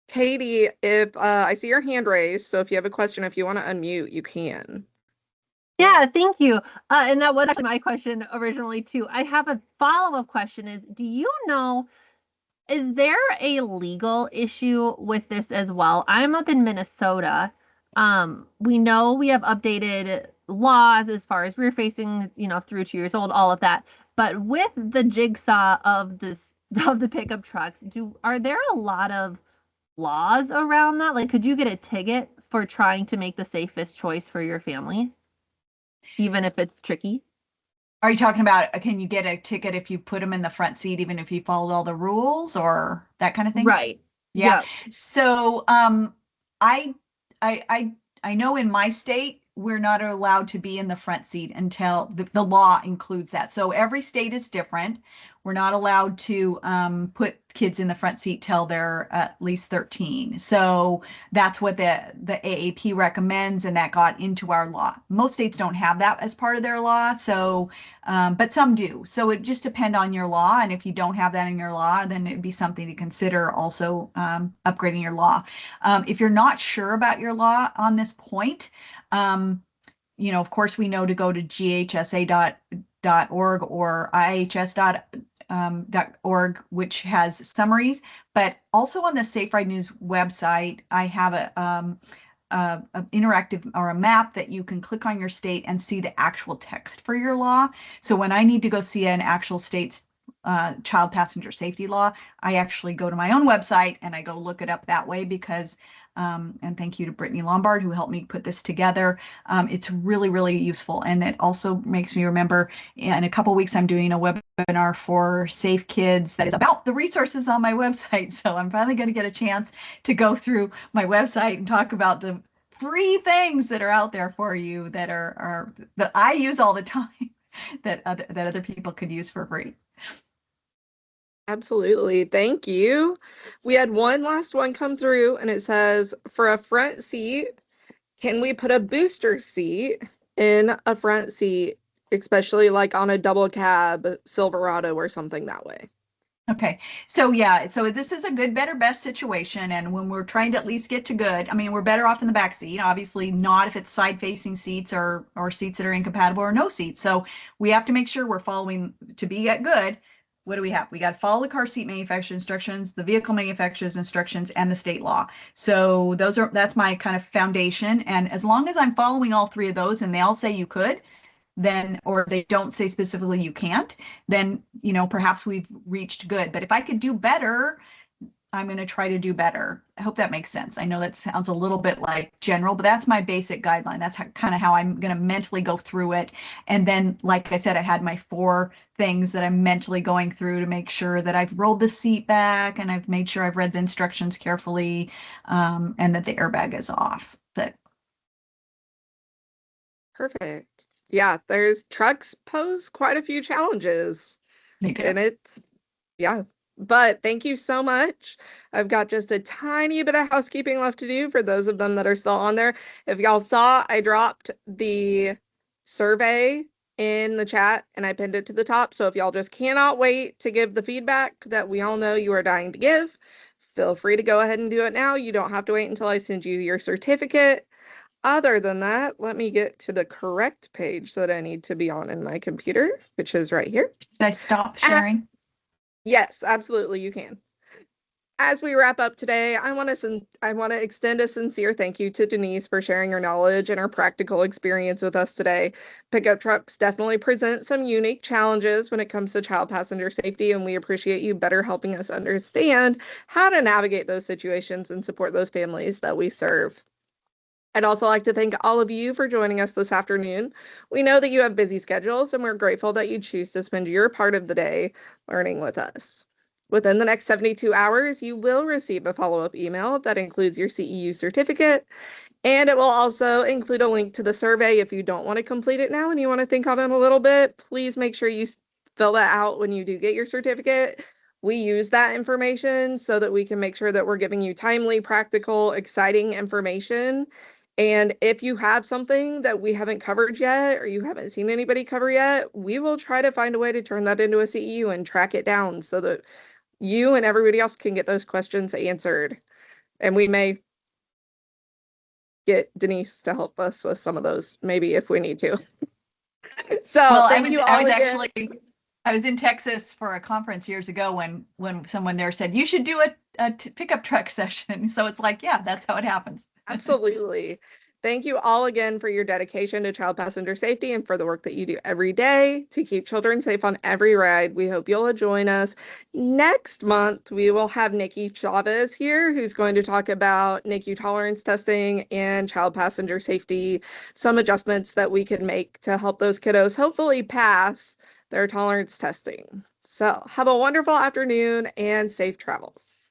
Katie, if I see your hand raised, so if you have a question, if you want to unmute, you can. Yeah, thank you. And that was actually my question originally too. I have a follow-up question is, do you know, is there a legal issue with this as well? I'm up in Minnesota. We know we have updated laws as far as rear facing, through 2 years old, all of that. But with the jigsaw of the pickup trucks, are there a lot of laws around that? Like, could you get a ticket for trying to make the safest choice for your family, even if it's tricky? Are you talking about, can you get a ticket if you put them in the front seat, even if you followed all the rules or that kind of thing? Right. Yeah. Yep. So I know in my state we're not allowed to be in the front seat until the law includes that. So every state is different. We're not allowed to put kids in the front seat till they're at least 13. So that's what the AAP recommends, and that got into our law. Most states don't have that as part of their law, so but some do. So it just depends on your law, and if you don't have that in your law, then it'd be something to consider also upgrading your law. If you're not sure about your law on this point, of course, we know to go to ghsa.org or ihs.org, which has summaries. But also on the Safe Ride News website, I have a interactive or a map that you can click on your state and see the actual text for your law. So when I need to go see an actual state's child passenger safety law, I actually go to my own website and I go look it up that way because, and thank you to Brittany Lombard who helped me put this together. It's really, really useful. And it also makes me remember in a couple weeks, I'm doing a webinar for Safe Kids that is about the resources on my website. So I'm finally going to get a chance to go through my website and talk about the free things that are out there for you that are that I use all the time that other people could use for free. Absolutely. Thank you. We had one last one come through and it says, for a front seat, can we put a booster seat in a front seat, especially like on a double cab Silverado or something that way? Okay, so yeah, so this is a good, better, best situation. And when we're trying to at least get to good, I mean, we're better off in the back seat, obviously not if it's side facing seats or seats that are incompatible or no seats. So we have to make sure we're following to be at good. What do we have? We got to follow the car seat manufacturer instructions, the vehicle manufacturer's instructions, and the state law. So that's my kind of foundation. And as long as I'm following all three of those and they all say you could, then, or they don't say specifically you can't, then, perhaps we've reached good. But if I could do better, I'm going to try to do better. I hope that makes sense. I know that sounds a little bit like general, but that's my basic guideline. That's kind of how I'm going to mentally go through it. And then, like I said, I had my 4 things that I'm mentally going through to make sure that I've rolled the seat back and I've made sure I've read the instructions carefully, and that the airbag is off. Perfect. Yeah, there's trucks pose quite a few challenges. They do. And yeah. But thank you so much. I've got just a tiny bit of housekeeping left to do for those of them that are still on there. If y'all saw, I dropped the survey in the chat and I pinned it to the top. So if y'all just cannot wait to give the feedback that we all know you are dying to give, feel free to go ahead and do it now. You don't have to wait until I send you your certificate. Other than that, let me get to the correct page that I need to be on in my computer, which is right here. Should I stop sharing? Yes, absolutely, you can. As we wrap up today, I want to extend a sincere thank you to Denise for sharing her knowledge and her practical experience with us today. Pickup trucks definitely present some unique challenges when it comes to child passenger safety, and we appreciate you better helping us understand how to navigate those situations and support those families that we serve. I'd also like to thank all of you for joining us this afternoon. We know that you have busy schedules, and we're grateful that you choose to spend your part of the day learning with us. Within the next 72 hours, you will receive a follow-up email that includes your CEU certificate, and it will also include a link to the survey. If you don't want to complete it now and you want to think on it a little bit, please make sure you fill that out when you do get your certificate. We use that information so that we can make sure that we're giving you timely, practical, exciting information. And if you have something that we haven't covered yet or you haven't seen anybody cover yet, we will try to find a way to turn that into a CEU and track it down so that you and everybody else can get those questions answered. And we may get Denise to help us with some of those, maybe if we need to. So well, thank you all again. I was in Texas for a conference years ago when someone there said, you should do a pickup truck session. So it's like, yeah, that's how it happens. Absolutely. Thank you all again for your dedication to child passenger safety and for the work that you do every day to keep children safe on every ride. We hope you'll join us. Next month, we will have Nikki Chavez here, who's going to talk about NICU tolerance testing and child passenger safety, some adjustments that we can make to help those kiddos hopefully pass their tolerance testing. So have a wonderful afternoon and safe travels.